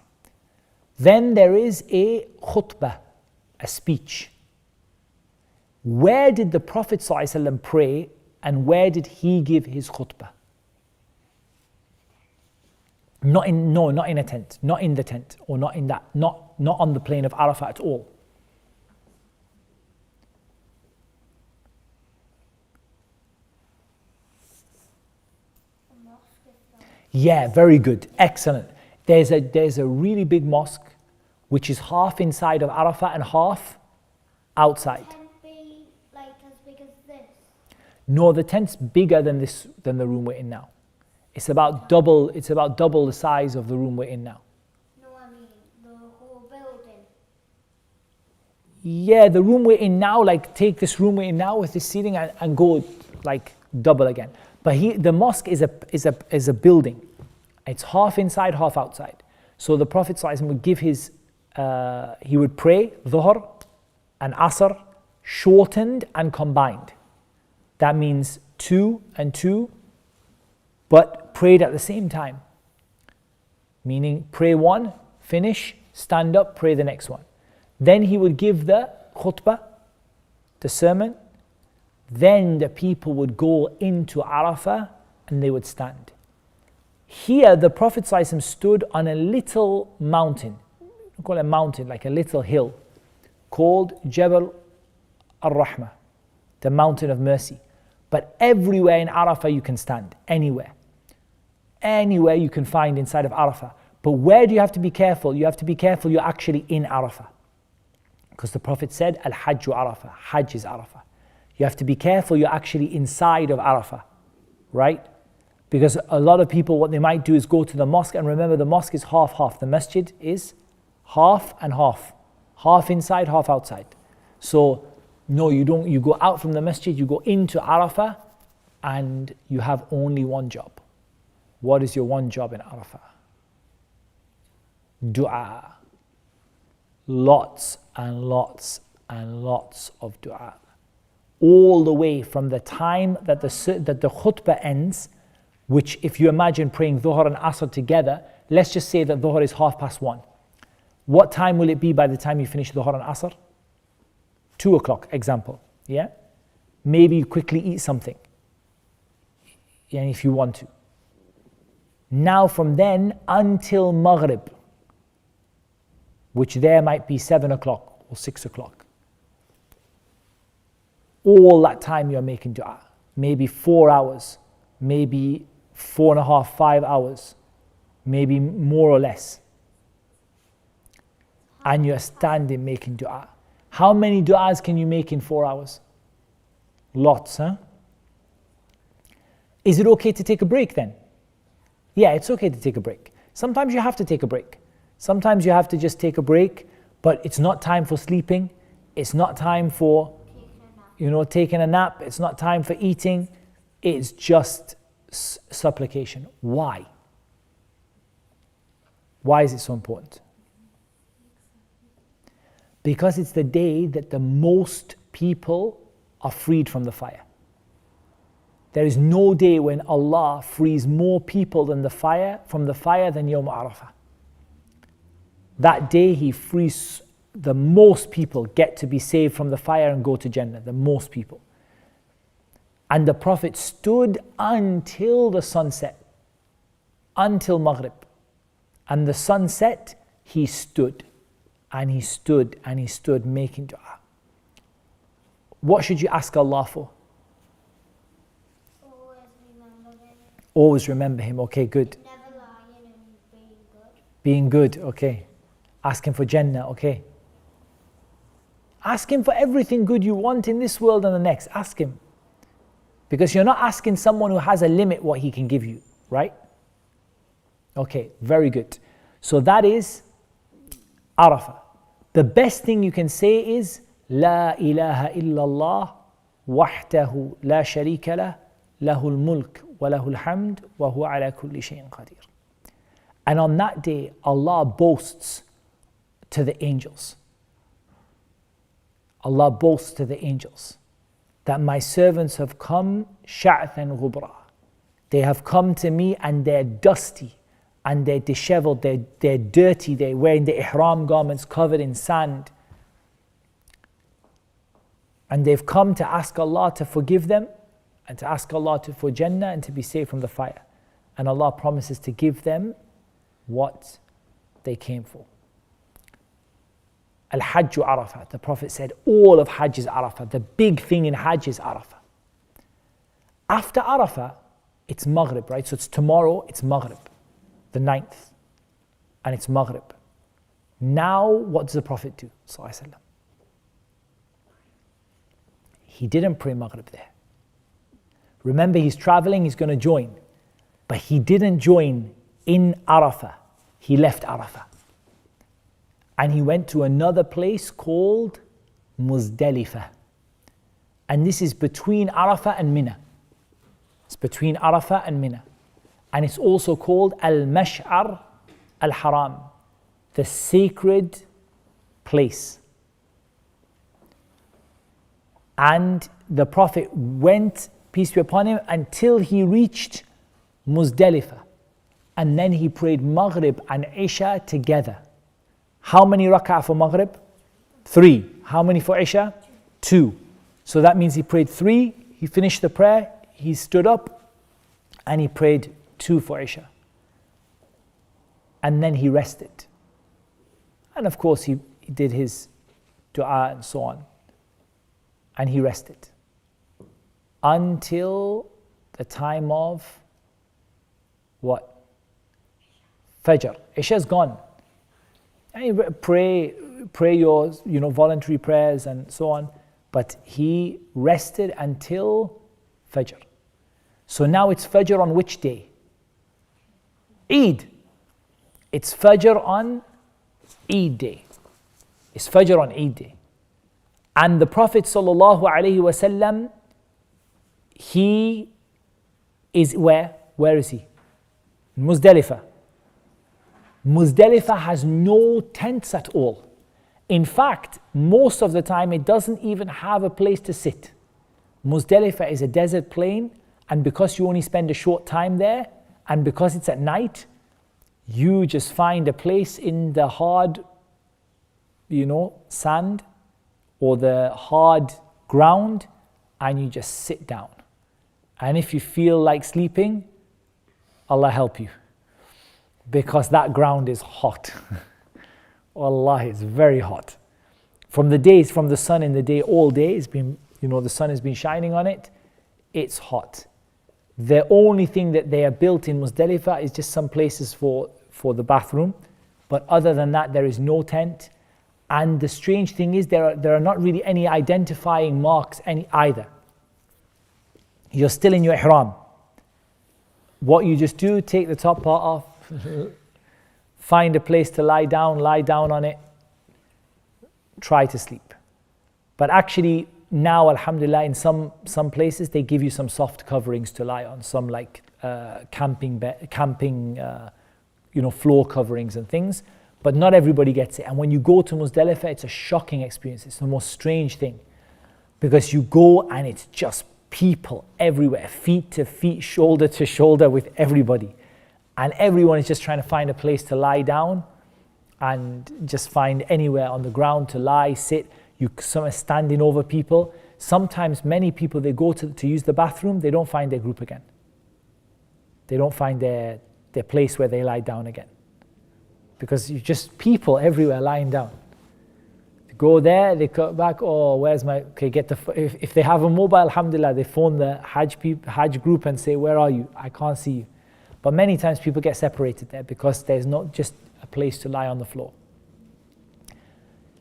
Then there is a khutbah, a speech. Where did the Prophet ﷺ pray and where did he give his khutbah? Not in a tent, not in the tent, or not in that, not on the plain of Arafah at all. The mosque is there. Yeah, very good, excellent. There's a really big mosque which is half inside of Arafah and half outside. Can be like as big as this. No, the tent's bigger than the room we're in now. It's about double the size of the room we're in now. No, I mean the whole building. Yeah, the room we're in now, like take this room we're in now with this ceiling and go like double again. But the mosque is a building. It's half inside, half outside. So the Prophet ﷺ would give he would pray Dhuhr and Asr shortened and combined. That means 2 and 2, but prayed at the same time. Meaning pray one, finish, stand up, pray the next one. Then he would give the khutbah, the sermon. Then the people would go into Arafah and they would stand. Here the Prophet ﷺ stood on a little mountain, we call it a mountain, like a little hill, called Jabal al-Rahmah, the mountain of mercy. But everywhere in Arafah you can stand, anywhere. Anywhere you can find inside of Arafah. But where do you have to be careful? You have to be careful you're actually in Arafah. Because the Prophet said, Al-Hajj Arafah, Hajj is Arafah. You have to be careful you're actually inside of Arafah, right? Because a lot of people, what they might do is go to the mosque, and remember the mosque is half-half. The masjid is half and half. Half inside, half outside. So, no, you don't. You go out from the masjid, you go into Arafah, and you have only one job. What is your one job in Arafah? Dua. Lots and lots and lots of dua. All the way from the time that the khutbah ends, which if you imagine praying Dhuhr and Asr together, let's just say that Dhuhr is 1:30. What time will it be by the time you finish Dhuhr and Asr? 2 o'clock, example. Yeah? Maybe you quickly eat something. Yeah, if you want to. Now from then until Maghrib, which there might be 7 o'clock or 6 o'clock. All that time you're making dua. Maybe 4 hours, maybe 4.5, 5 hours, maybe more or less. And you're standing making dua. How many du'as can you make in 4 hours? Lots, huh? Is it okay to take a break then? Yeah, it's okay to take a break. Sometimes you have to take a break. Sometimes you have to just take a break, but it's not time for sleeping. It's not time for, taking a nap. It's not time for eating. It's just supplication. Why? Why is it so important? Because it's the day that the most people are freed from the fire. There is no day when Allah frees more people from the fire than Yawm Arafah. That day He frees the most people, get to be saved from the fire and go to Jannah, the most people. And the Prophet stood until the sunset, until Maghrib. And the sun set, he stood, and he stood, and he stood making dua. What should you ask Allah for? Always remember him. Always remember Him. Okay, good. Never lying and being good. Being good, okay. Ask Him for Jannah, okay. Ask Him for everything good you want in this world and the next. Ask Him. Because you're not asking someone who has a limit what He can give you, right? Okay, very good. So that is Arafah. The best thing you can say is La ilaha illallah wahdahu la sharika lah lahul mulk wa lahul hamd wa huwa ala kulli shay'in qadir. And on that day, Allah boasts to the angels. Allah boasts to the angels that my servants have come sha'than ghubra. They have come to me and they're dusty and they're disheveled, they're dirty, they're wearing the Ihram garments covered in sand. And they've come to ask Allah to forgive them and to ask Allah for Jannah and to be saved from the fire. And Allah promises to give them what they came for. Al-Hajj Arafah. The Prophet said all of Hajj is Arafah. The big thing in Hajj is Arafah. After Arafah, it's Maghrib, right? So it's tomorrow, it's Maghrib, the 9th. And it's Maghrib. Now, what does the Prophet do? Sallallahu Alaihi Wasallam? He didn't pray Maghrib there. Remember, he's traveling, he's going to join. But he didn't join in Arafah. He left Arafah. And he went to another place called Muzdalifah. And this is between Arafah and Mina. It's between Arafah and Mina. And it's also called Al-Mash'ar Al-Haram, the sacred place. And the Prophet went, peace be upon him, until he reached Muzdalifah. And then he prayed Maghrib and Isha together. How many rak'ah for Maghrib? 3. How many for Isha? 2. So that means he prayed 3, he finished the prayer, he stood up, and he prayed 2 for Isha. And then he rested. And of course he did his dua and so on. And he rested until the time of what? Fajr. Isha's gone. And you pray your voluntary prayers and so on. But he rested until Fajr. So now it's Fajr on which day? Eid. It's Fajr on Eid day. It's Fajr on Eid day. And the Prophet sallallahu alaihi wasallam, he is where? Where is he? Muzdalifah. Muzdalifah has no tents at all. In fact, most of the time it doesn't even have a place to sit. Muzdalifah is a desert plain, and because you only spend a short time there, and because it's at night, you just find a place in the hard, sand or the hard ground, and you just sit down. And if you feel like sleeping, Allah help you, because that ground is hot. Wallahi, it's very hot. From the sun in the day, all day, it's been, the sun has been shining on it, it's hot. The only thing that they are built in Muzdalifah is just some places for the bathroom, but other than that, there is no tent. And the strange thing is, there are not really any identifying marks either. You're still in your Ihram. What you just do, take the top part off, find a place to lie down on it, try to sleep. But actually, now, alhamdulillah, in some places, they give you some soft coverings to lie on, some like camping floor coverings and things. But not everybody gets it. And when you go to Muzdalifah, it's a shocking experience. It's the most strange thing. Because you go and it's just people everywhere, feet to feet, shoulder to shoulder with everybody. And everyone is just trying to find a place to lie down and just find anywhere on the ground to lie, sit. Some are standing over people. Sometimes many people, they go to use the bathroom, they don't find their group again. They don't find their place where they lie down again. Because you just people everywhere lying down. Go there, they come back, oh, where's my, okay, get the, if they have a mobile, alhamdulillah, they phone the Hajj group and say, where are you? I can't see you. But many times people get separated there because there's not just a place to lie on the floor.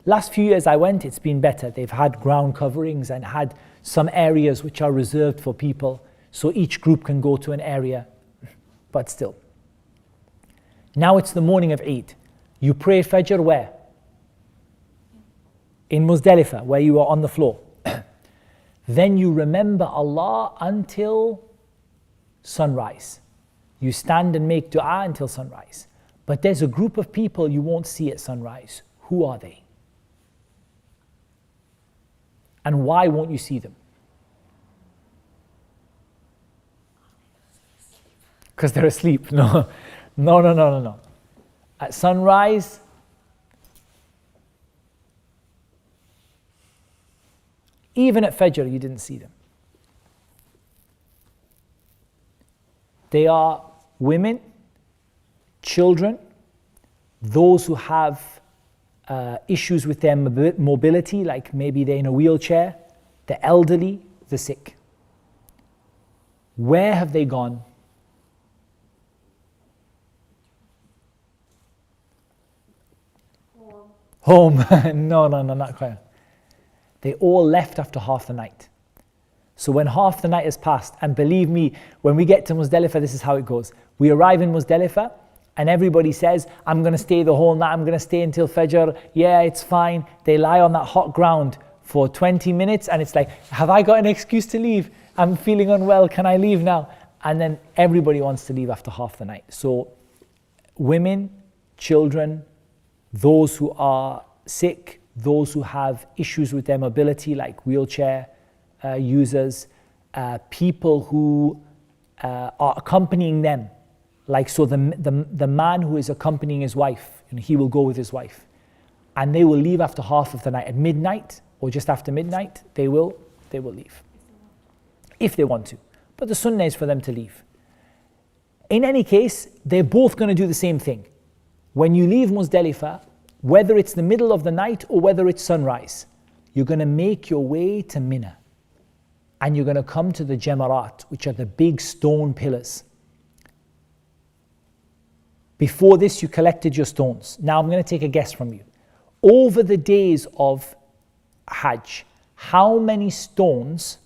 Last few years I went, it's been better. They've had ground coverings and had some areas which are reserved for people, so each group can go to an area, but still. Now it's the morning of Eid. You pray Fajr where? In Muzdalifah, where you are on the floor. Then you remember Allah until sunrise. You stand and make dua until sunrise. But there's a group of people you won't see at sunrise. Who are they? And why won't you see them? Because they're asleep. No. At sunrise, even at Fajr, you didn't see them. They are women, children, those who have issues with their mobility, like maybe they're in a wheelchair, the elderly, the sick. Where have they gone? Home. No, not quite. They all left after half the night. So when half the night has passed, and believe me, when we get to Muzdalifah, this is how it goes. We arrive in Muzdalifah, and everybody says, I'm going to stay the whole night, I'm going to stay until Fajr, yeah, it's fine. They lie on that hot ground for 20 minutes, and it's like, have I got an excuse to leave? I'm feeling unwell, can I leave now? And then everybody wants to leave after half the night. So women, children, those who are sick, those who have issues with their mobility, like wheelchair users, people who are accompanying them, like so the man who is accompanying his wife, and he will go with his wife, and they will leave after half of the night. At midnight or just after midnight, they will leave if they want to. But the sunnah is for them to leave. In any case, they're both going to do the same thing. When you leave Muzdalifah, whether it's the middle of the night or whether it's sunrise, you're going to make your way to Mina. And you're going to come to the Jamarat, which are the big stone pillars. Before this, you collected your stones. Now I'm going to take a guess from you. Over the days of Hajj, how many stones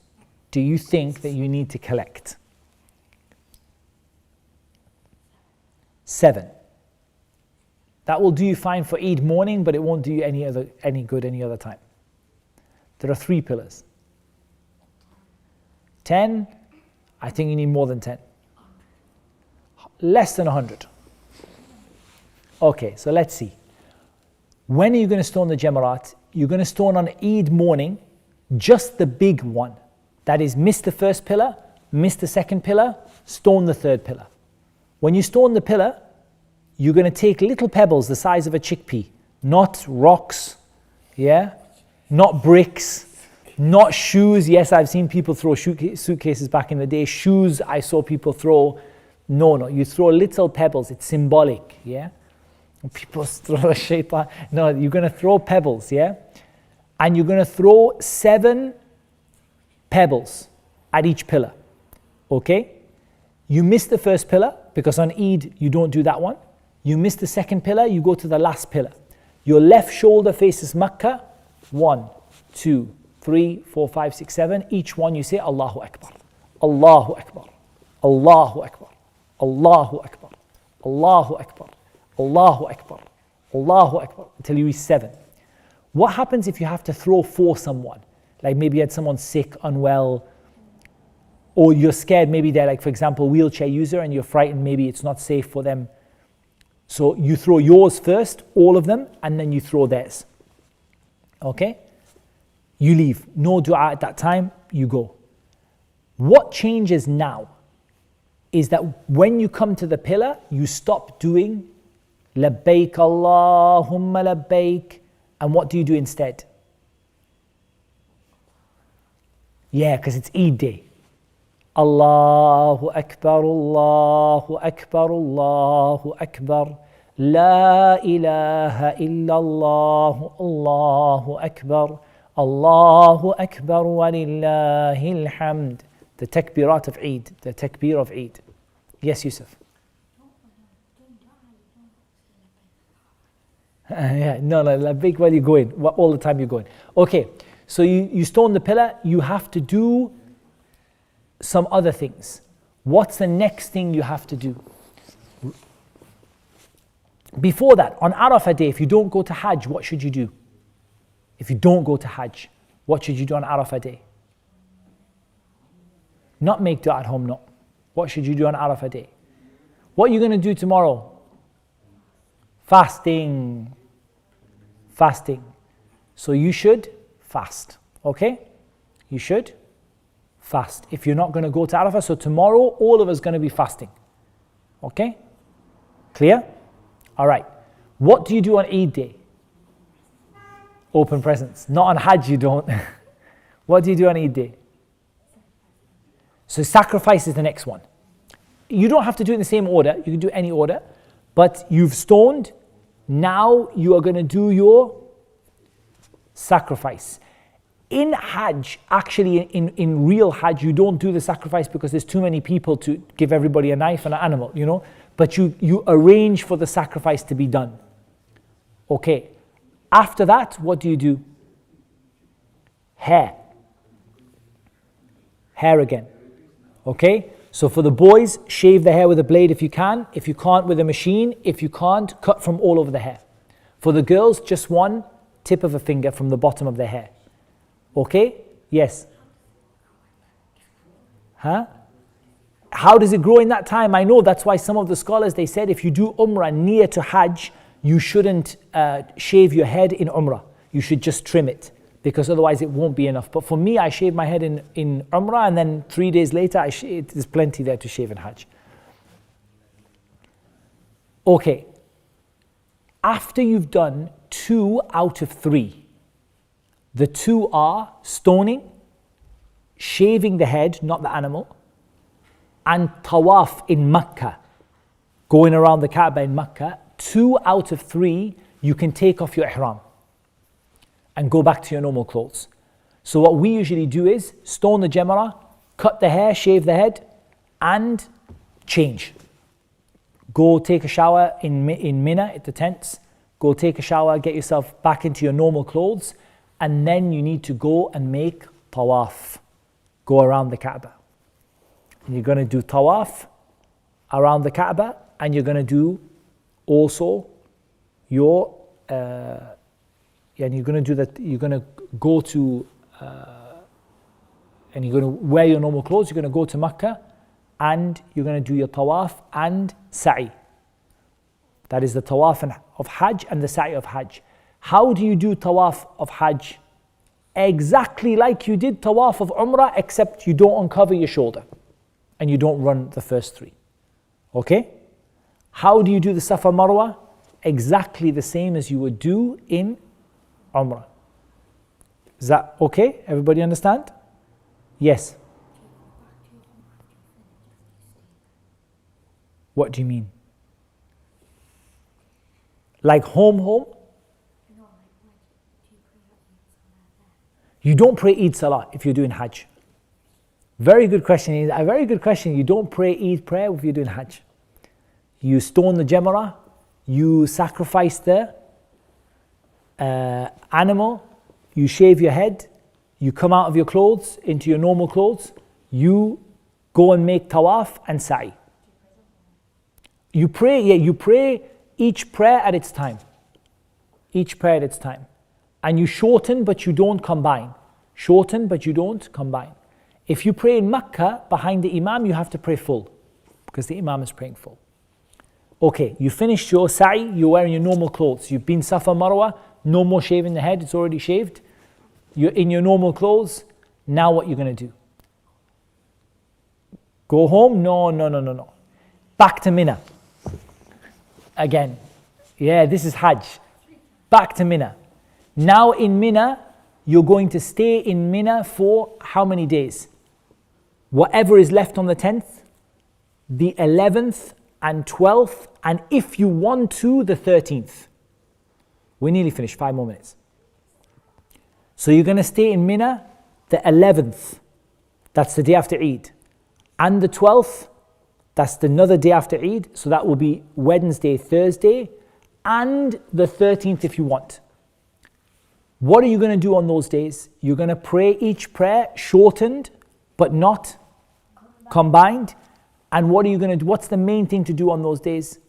do you think that you need to collect? 7. That will do you fine for Eid morning, but it won't do you any good any other time. There are 3 pillars. 10, I think you need more than 10. Less than 100. Okay, so let's see. When are you going to stone the Jamarat? You're going to stone on Eid morning, just the big one. That is, miss the first pillar, miss the second pillar, stone the third pillar. When you stone the pillar, you're going to take little pebbles the size of a chickpea, not rocks, not bricks, not shoes. Yes, I've seen people throw suitcases back in the day. Shoes, I saw people throw. No, you throw little pebbles. It's symbolic, People throw a shaitan. No, you're going to throw pebbles, And you're going to throw 7 pebbles at each pillar, okay? You miss the first pillar, because on Eid, you don't do that one. You miss the second pillar, you go to the last pillar. Your left shoulder faces Makkah. 1, 2, 3, 4, 5, 6, 7. Each one you say Allahu Akbar. Allahu Akbar. Allahu Akbar. Allahu Akbar. Allahu Akbar. Allahu Akbar. Allahu Akbar. Until you reach 7. What happens if you have to throw for someone? Like maybe you had someone sick, unwell, or you're scared, maybe they're like, for example, wheelchair user, and you're frightened, maybe it's not safe for them. So you throw yours first, all of them, and then you throw theirs. Okay? You leave. No dua at that time, you go. What changes now is that when you come to the pillar, you stop doing labbaik Allahumma labbaik, and what do you do instead? Yeah, because it's Eid day. Allahu Akbar, Allahu Akbar, Allahu Akbar. La ilaha illallah, Allahu Akbar, Allahu Akbar walillahil hamd. The takbirat of Eid, the takbir of Eid. Yes, Yusuf. Yeah, no, labbaik while you're going, all the time you're going. Okay, so you stone the pillar, you have to do some other things. What's the next thing you have to do? Before that, on Arafah day, if you don't go to Hajj, what should you do? If you don't go to Hajj, what should you do on Arafah day? Not make dua at home, no. What should you do on Arafah day? What are you going to do tomorrow? Fasting. Fasting. So you should fast, okay? You should fast. If you're not going to go to Arafah, so tomorrow all of us going to be fasting. Okay? Clear? All right. What do you do on Eid day? Open presents. Not on Hajj you don't. What do you do on Eid day? So sacrifice is the next one. You don't have to do it in the same order. You can do any order. But you've stoned. Now you are going to do your sacrifice. In Hajj, actually in real Hajj, you don't do the sacrifice because there's too many people to give everybody a knife and an animal, you know. But you arrange for the sacrifice to be done. Okay. After that, what do you do? Hair. Hair again. Okay? So for the boys, shave the hair with a blade if you can. If you can't, with a machine. If you can't, cut from all over the hair. For the girls, just one tip of a finger from the bottom of their hair. Okay? Yes? Huh? How does it grow in that time? I know that's why some of the scholars, they said if you do Umrah near to Hajj, you shouldn't shave your head in Umrah. You should just trim it, because otherwise it won't be enough. But for me, I shave my head in Umrah, and then 3 days later, there's plenty there to shave in Hajj. Okay. After you've done 2 out of 3, the 2 are stoning, shaving the head, not the animal, and tawaf in Makkah, going around the Kaaba in Makkah. 2 out of 3, you can take off your Ihram and go back to your normal clothes. So what we usually do is stone the Jamrah, cut the hair, shave the head, and change. Go take a shower in Mina at the tents. Go take a shower, get yourself back into your normal clothes, and then you need to go and make tawaf. Go around the Kaaba. And you're going to do tawaf around the Kaaba, and you're going to do also your and you're going to do that. You're going to go to and you're going to wear your normal clothes. You're going to go to Makkah, and you're going to do your tawaf and sa'i. That is the tawaf of Hajj and the sa'i of Hajj. How do you do tawaf of Hajj? Exactly like you did tawaf of Umrah, except you don't uncover your shoulder and you don't run the first 3. Okay? How do you do the Safa Marwa? Exactly the same as you would do in Umrah. Is that okay? Everybody understand? Yes. What do you mean? Like home? You don't pray Eid Salah if you're doing Hajj. Very good question. A very good question. You don't pray Eid prayer if you're doing Hajj. You stone the Jamrah, you sacrifice the animal, you shave your head, you come out of your clothes into your normal clothes, you go and make tawaf and sa'i. You pray each prayer at its time. Each prayer at its time. And you shorten but you don't combine. Shorten but you don't combine. If you pray in Makkah behind the Imam, you have to pray full, because the Imam is praying full. Okay, you finished your sa'i, you're wearing your normal clothes. You've been Safa Marwa, no more shaving the head, it's already shaved. You're in your normal clothes. Now what you're going to do? Go home? No. Back to Mina. Again. Yeah, this is Hajj. Back to Mina. Now in Mina, you're going to stay in Mina for how many days? Whatever is left on the 10th, the 11th, and 12th, and if you want to, the 13th. We're nearly finished, 5 more minutes. So you're going to stay in Mina the 11th, that's the day after Eid, and the 12th, that's another day after Eid, so that will be Wednesday, Thursday, and the 13th if you want. What are you going to do on those days? You're going to pray each prayer shortened, but not combined. And what are you going to do? What's the main thing to do on those days?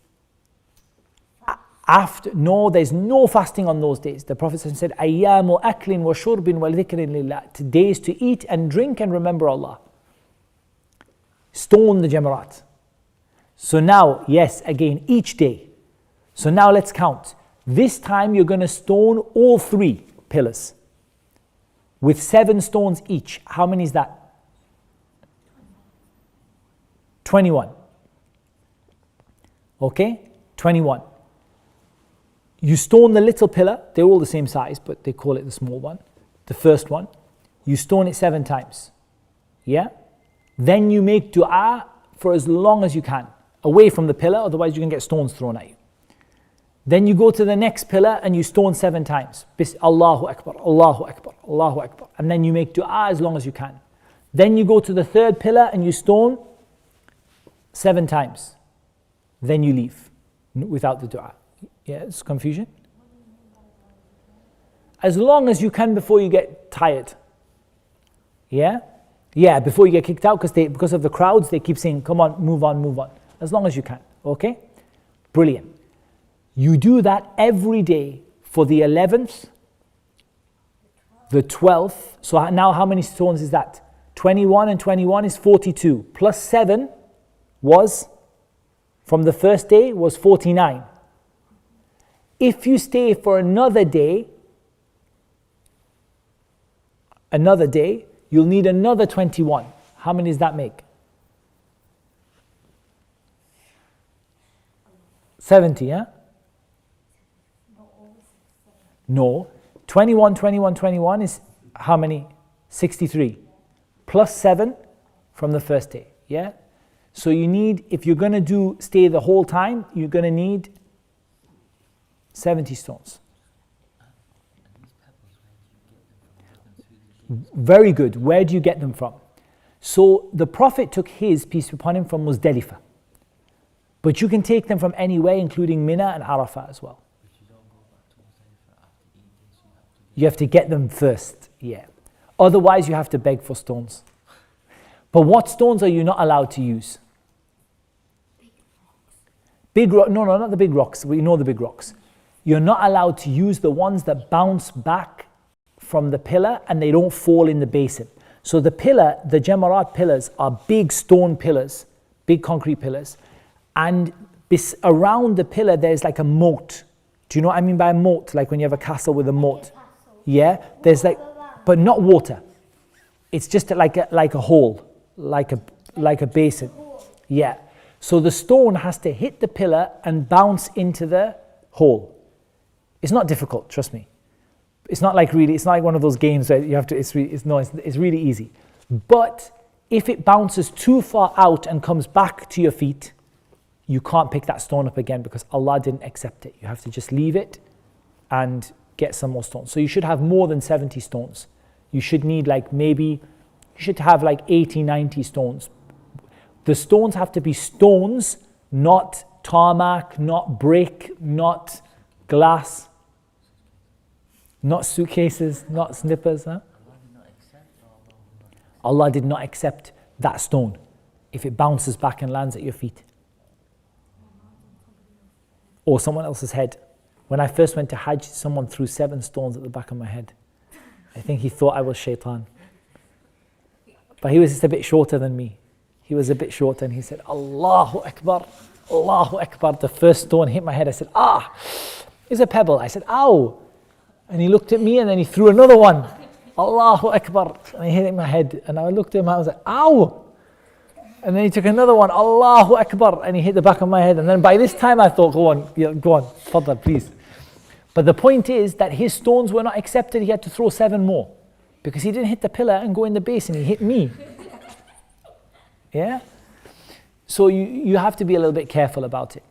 No, there's no fasting on those days. The Prophet said, "Ayyamu aklin wa shurbin wa dhikrin lillah." Days to eat and drink and remember Allah. Stone the jamarat. So now, yes, again, each day. So now let's count. This time you're going to stone all 3 pillars with 7 stones each. How many is that? 21. Okay? 21. You stone the little pillar, they're all the same size, but they call it the small one, the first one. You stone it 7 times. Yeah? Then you make dua for as long as you can, away from the pillar, otherwise you can get stones thrown at you. Then you go to the next pillar and you stone 7 times. Allahu Akbar, Allahu Akbar, Allahu Akbar. And then you make dua as long as you can. Then you go to the 3rd pillar and you stone 7 times. Then you leave without the dua. Yeah, it's confusion. As long as you can before you get tired. Yeah? Yeah, before you get kicked out, because of the crowds, they keep saying, come on, move on, move on. As long as you can. Okay? Brilliant. You do that every day for the 11th, the 12th. So now how many stones is that? 21 and 21 is 42. Plus 7 was, from the first day, was 49. If you stay for another day, you'll need another 21. How many does that make? 70, huh? No. 21, 21, 21 is how many? 63. Plus 7 from the first day. Yeah? So you need, if you're going to stay the whole time, you're going to need 70 stones. Very good. Where do you get them from? So the Prophet took his, peace be upon him, from Muzdalifah. But you can take them from anywhere, including Mina and Arafah as well. You have to get them first, yeah. Otherwise, you have to beg for stones. But what stones are you not allowed to use? Big rock? No, not the big rocks. We know the big rocks. You're not allowed to use the ones that bounce back from the pillar and they don't fall in the basin. So the pillar, the Jamarat pillars, are big stone pillars, big concrete pillars, and around the pillar there's like a moat. Do you know what I mean by a moat? Like when you have a castle with a moat. Yeah, there's like, but not water. It's just like a hole, like a basin. Yeah. So the stone has to hit the pillar and bounce into the hole. It's not difficult, trust me. It's not like one of those games where you have to. It's really easy. But if it bounces too far out and comes back to your feet, you can't pick that stone up again because Allah didn't accept it. You have to just leave it and get some more stones. So you should have more than 70 stones. You should need you should have 80, 90 stones. The stones have to be stones, not tarmac, not brick, not glass, not suitcases, not snippers. Huh? Allah did not accept that stone if it bounces back and lands at your feet. Or someone else's head. When I first went to Hajj, someone threw 7 stones at the back of my head. I think he thought I was shaitan. But he was just a bit shorter than me. He was a bit shorter and he said, Allahu Akbar, Allahu Akbar. The first stone hit my head. I said, it's a pebble. I said, ow. And he looked at me and then he threw another one. Allahu Akbar. And he hit my head. And I looked at him and I was like, ow. And then he took another one, Allahu Akbar. And he hit the back of my head. And then by this time I thought, go on, Fadda, please. But the point is that his stones were not accepted. He had to throw 7 more. Because he didn't hit the pillar and go in the basin. He hit me. Yeah? So you have to be a little bit careful about it.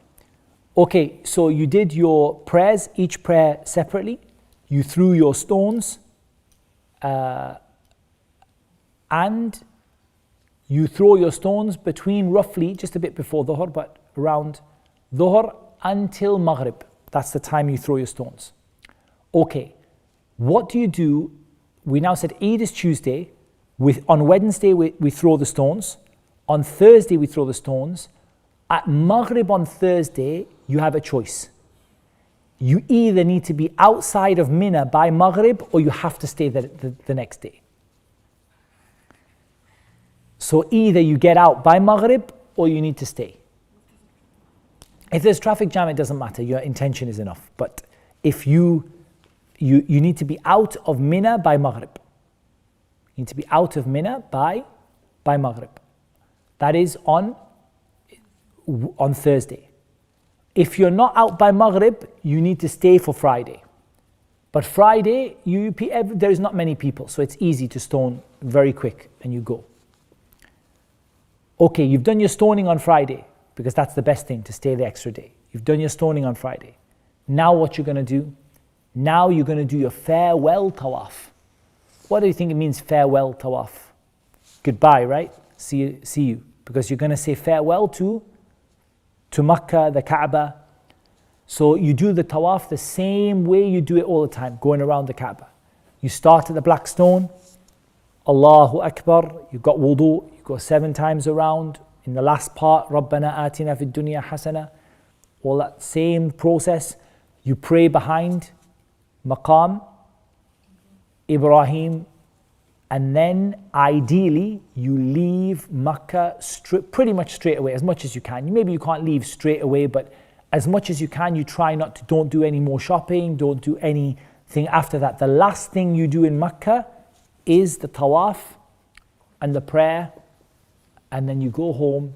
Okay, so you did your prayers, each prayer separately. You threw your stones, and you throw your stones between roughly, just a bit before Dhuhr, but around Dhuhr until Maghrib. That's the time you throw your stones. Okay, what do you do? We now said Eid is Tuesday. On Wednesday, we throw the stones. On Thursday, we throw the stones. At Maghrib on Thursday, you have a choice. You either need to be outside of Mina by Maghrib or you have to stay the next day. So either you get out by Maghrib or you need to stay. If there's traffic jam, it doesn't matter. Your intention is enough. But if you need to be out of Mina by Maghrib. You need to be out of Mina by Maghrib. That is on Thursday. If you're not out by Maghrib, you need to stay for Friday. But Friday, there is not many people, so it's easy to stone very quick and you go. Okay, you've done your stoning on Friday, because that's the best thing, to stay the extra day. You've done your stoning on Friday. Now what you're going to do? Now you're going to do your farewell tawaf. What do you think it means, farewell tawaf? Goodbye, right? See you. Because you're going to say farewell to Makkah, the Kaaba. So you do the tawaf the same way you do it all the time, going around the Kaaba. You start at the black stone, Allahu Akbar, you've got wudu, you go 7 times around. In the last part, Rabbana atina fid dunya hasana. All that same process. You pray behind Maqam Ibrahim, and then ideally you leave Makkah pretty much straight away, as much as you can. Maybe you can't leave straight away, but as much as you can, you try don't do any more shopping, don't do anything after that. The last thing you do in Makkah is the tawaf and the prayer, and then you go home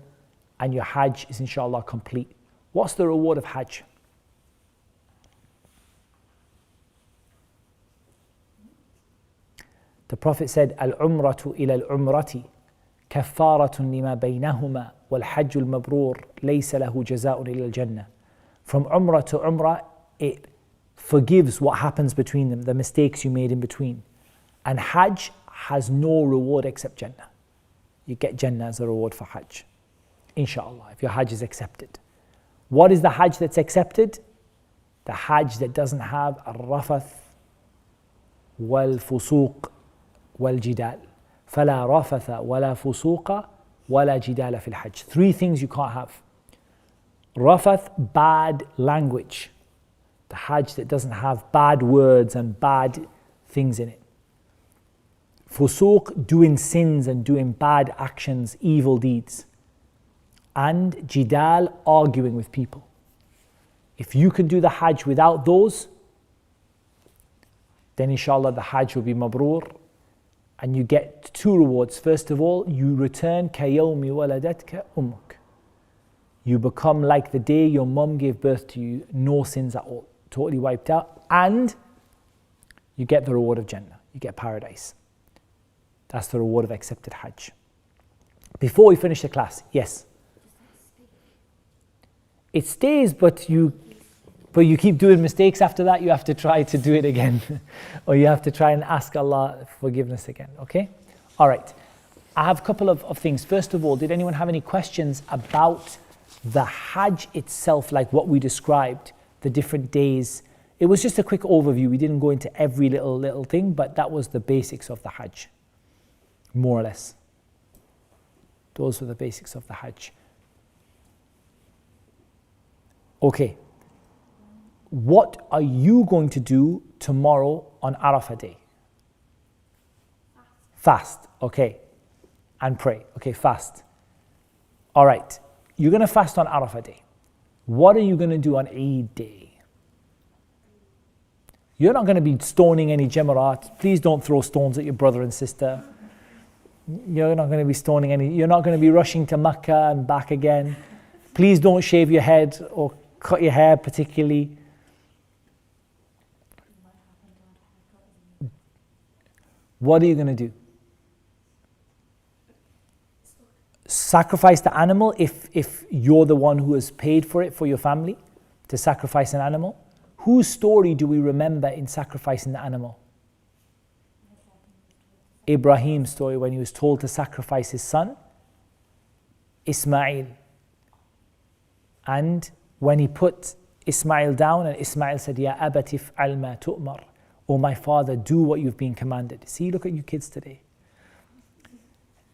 and your Hajj is inshallah complete. What's the reward of Hajj? The Prophet said, Al-Umratu ila al-Umrati kaffaratun lima baynahuma wal hajjul mabrur laysa lahu jaza'un ila al-Jannah. From Umrah to Umrah, it forgives what happens between them, the mistakes you made in between. And Hajj has no reward except Jannah. You get Jannah as a reward for Hajj, inshallah, if your Hajj is accepted. What is the Hajj that's accepted? The Hajj that doesn't have al-Rafath wal-Fusuq wal-Jidal. فَلَا رَفَثَ وَلَا فُسُوقَ وَلَا جِدَالَ فِي الْحَجِّ. 3 things you can't have. Rafath, bad language. The Hajj that doesn't have bad words and bad things in it. Fusuq, doing sins and doing bad actions, evil deeds. And Jidal, arguing with people. If you can do the Hajj without those, then inshallah the Hajj will be mabrur, and you get 2 rewards. First of all, you return كَيَوْمِ وَلَدَتْكَ أُمُّكَ. You become like the day your mum gave birth to you, no sins at all, totally wiped out, and you get the reward of Jannah, you get paradise. That's the reward of accepted Hajj. Before we finish the class, yes? It stays, but you keep doing mistakes after that, you have to try to do it again. Or you have to try and ask Allah forgiveness again, okay? All right, I have a couple of things. First of all, did anyone have any questions about the Hajj itself, like what we described, the different days? It was just a quick overview. We didn't go into every little thing, but that was the basics of the Hajj, more or less. Those were the basics of the Hajj. Okay. What are you going to do tomorrow on Arafah day? Fast, okay. And pray, okay, fast. All right, you're going to fast on Arafah day. What are you going to do on Eid day? You're not going to be stoning any jamarat. Please don't throw stones at your brother and sister. You're not going to be stoning any. You're not going to be rushing to Makkah and back again. Please don't shave your head or cut your hair particularly. What are you going to do? sacrifice the animal if you're the one who has paid for it for your family to sacrifice an animal. Whose story do we remember in sacrificing the animal? Ibrahim's story when he was told to sacrifice his son Ismail. And when he put Ismail down and Ismail said, Ya abatif alma tu'mar, oh my father, do what you've been commanded. See, look at you kids today.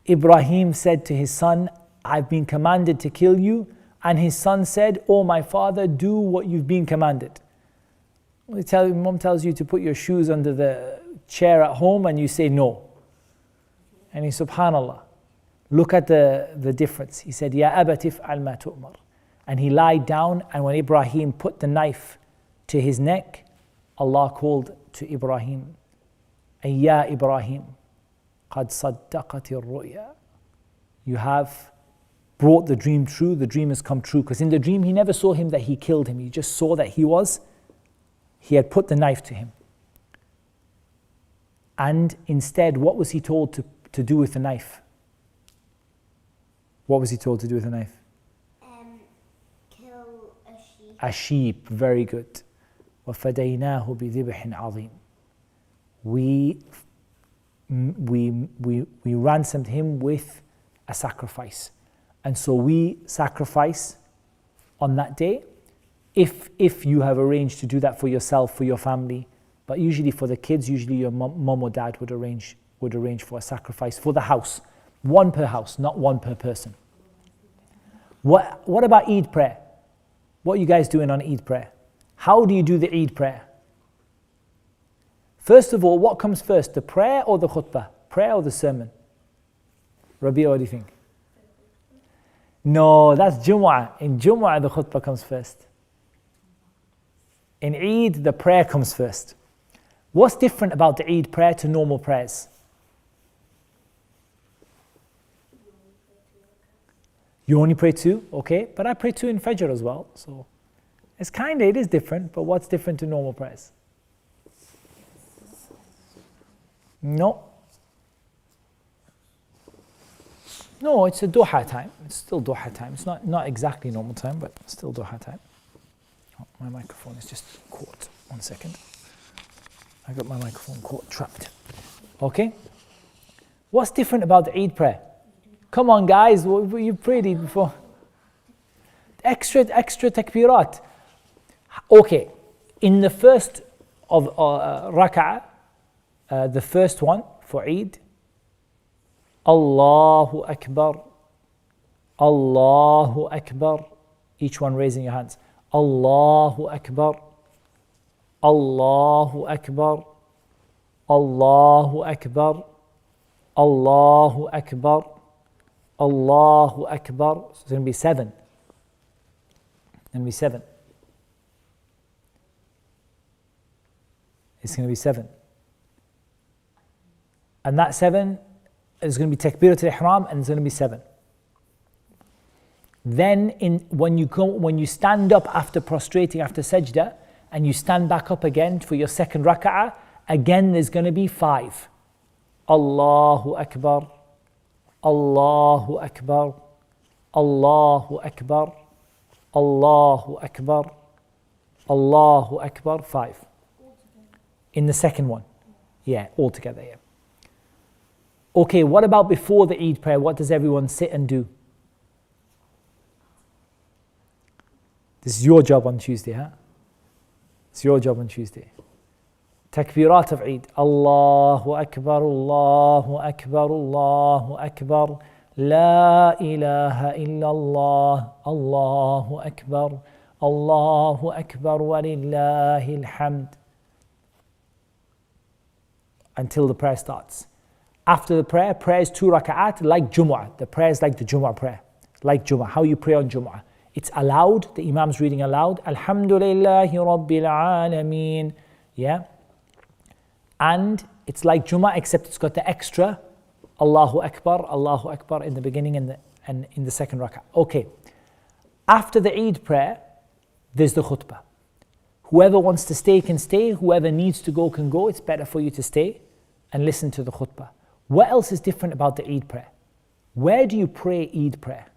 Ibrahim said to his son, I've been commanded to kill you. And his son said, oh my father, do what you've been commanded. Mom tells you to put your shoes under the chair at home and you say no. And he, subhanallah, look at the difference. He said, Ya abatif alma tu'mar. And he lied down, and when Ibrahim put the knife to his neck, Allah called to Ibrahim, Ya Ibrahim, قد صدقت الرؤيا. You have brought the dream true, the dream has come true. Because in the dream he never saw him that he killed him, he just saw that he had put the knife to him. And instead, what was he told to do with the knife? What was he told to do with the knife? Kill a sheep. A sheep, very good. وَفَدَيْنَاهُ بِذِبْحٍ عَظِيمٍ. We ransomed him with a sacrifice. And so we sacrifice on that day, if you have arranged to do that for yourself, for your family, but usually for the kids, usually your mom or dad would arrange for a sacrifice for the house. One per house, not one per person. What about Eid prayer? What are you guys doing on Eid prayer? How do you do the Eid prayer? First of all, what comes first, the prayer or the khutbah? Prayer or the sermon? Rabia, what do you think? No, that's Jumu'ah. In Jumu'ah, the khutbah comes first. In Eid, the prayer comes first. What's different about the Eid prayer to normal prayers? You only pray two? Okay, but I pray two in Fajr as well. So it is different, but what's different to normal prayers? No, it's a duha time. It's still duha time. It's not exactly normal time, but still duha time. Oh, my microphone is just caught. 1 second. I got my microphone caught, trapped. Okay. What's different about the Eid prayer? Come on, guys. You prayed Eid before. Extra takbirat. Okay. In the first of rak'ah, the first one for Eid, Allahu Akbar, Allahu Akbar. Each one raising your hands. Allahu Akbar, Allahu Akbar, Allahu Akbar, Allahu Akbar, Allahu Akbar. So it's going to be 7. It's going to be 7. And that 7 is going to be Takbirat al-Ihram, and it's going to be 7. Then when you stand up after prostrating, after sajda, and you stand back up again for your second rak'ah, again there's going to be 5. Allahu Akbar, Allahu Akbar, Allahu Akbar, Allahu Akbar, Allahu Akbar, 5. In the second one. Yeah, altogether, yeah. Okay, what about before the Eid prayer? What does everyone sit and do? This is your job on Tuesday, huh? It's your job on Tuesday. Takbirat of Eid. Allahu Akbar, Allahu Akbar, Allahu Akbar. La ilaha illallah, Allahu Akbar, Allahu Akbar wa lillahi alhamd. Until the prayer starts. After the prayer is 2 raka'at like Jumu'ah. The prayer is like the Jumu'ah prayer. Like Jumu'ah, how you pray on Jumu'ah. It's aloud, the Imam's reading aloud. Alhamdulillahi Rabbil Alameen. Yeah. And it's like Jumu'ah, except it's got the extra Allahu Akbar in the beginning and in the second rak'ah. Okay. After the Eid prayer, there's the khutbah. Whoever wants to stay can stay. Whoever needs to go can go. It's better for you to stay and listen to the khutbah. What else is different about the Eid prayer? Where do you pray Eid prayer?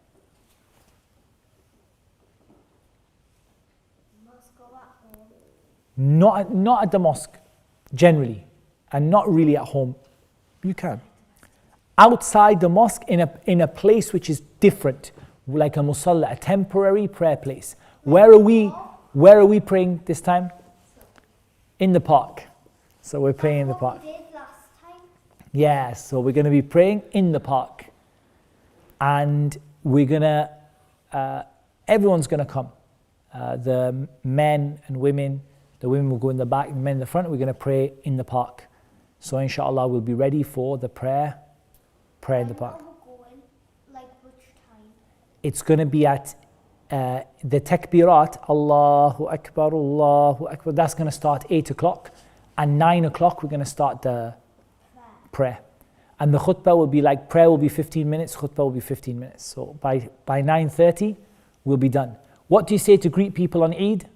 Mosque or at home? Not at the mosque, generally, and not really at home. You can. Outside the mosque, in a place which is different, like a musalla, a temporary prayer place. Where are we praying this time? In the park. So we're praying in the park. What we did last time? Yeah, so we're going to be praying in the park. And we're going to, everyone's going to come. The men and women, the women will go in the back, the men in the front, we're going to pray in the park. So inshallah we'll be ready for the prayer in the park. Where we're going, like which time? It's going to be at the takbirat, Allahu Akbar, that's going to start 8 o'clock. And 9 o'clock we're going to start the prayer. And the khutbah will be like, prayer will be 15 minutes, khutbah will be 15 minutes. So by 9:30 we'll be done. What do you say to greet people on Eid?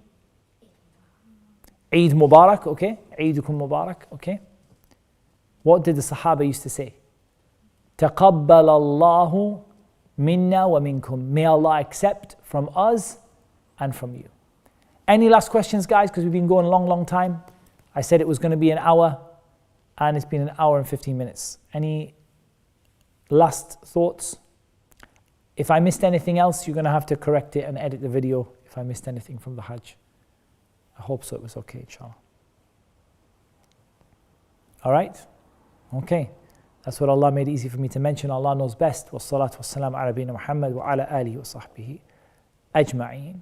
Eid Mubarak, okay? Eidukum Mubarak, okay? What did the Sahaba used to say? تَقَبَّلَ اللَّهُ minna wa minkum. May Allah accept from us and from you. Any last questions, guys? Because we've been going a long time. I said it was going to be an hour, and it's been an hour and 15 minutes. Any last thoughts? If I missed anything else, you're going to have to correct it and edit the video if I missed anything from the Hajj. I hope so, it was okay, inshallah. All right? Okay. That's what Allah made easy for me to mention. Allah knows best. Wassalatu wassalamu ala nabiyyina Muhammad wa ala alihi wa sahbihi ajma'een.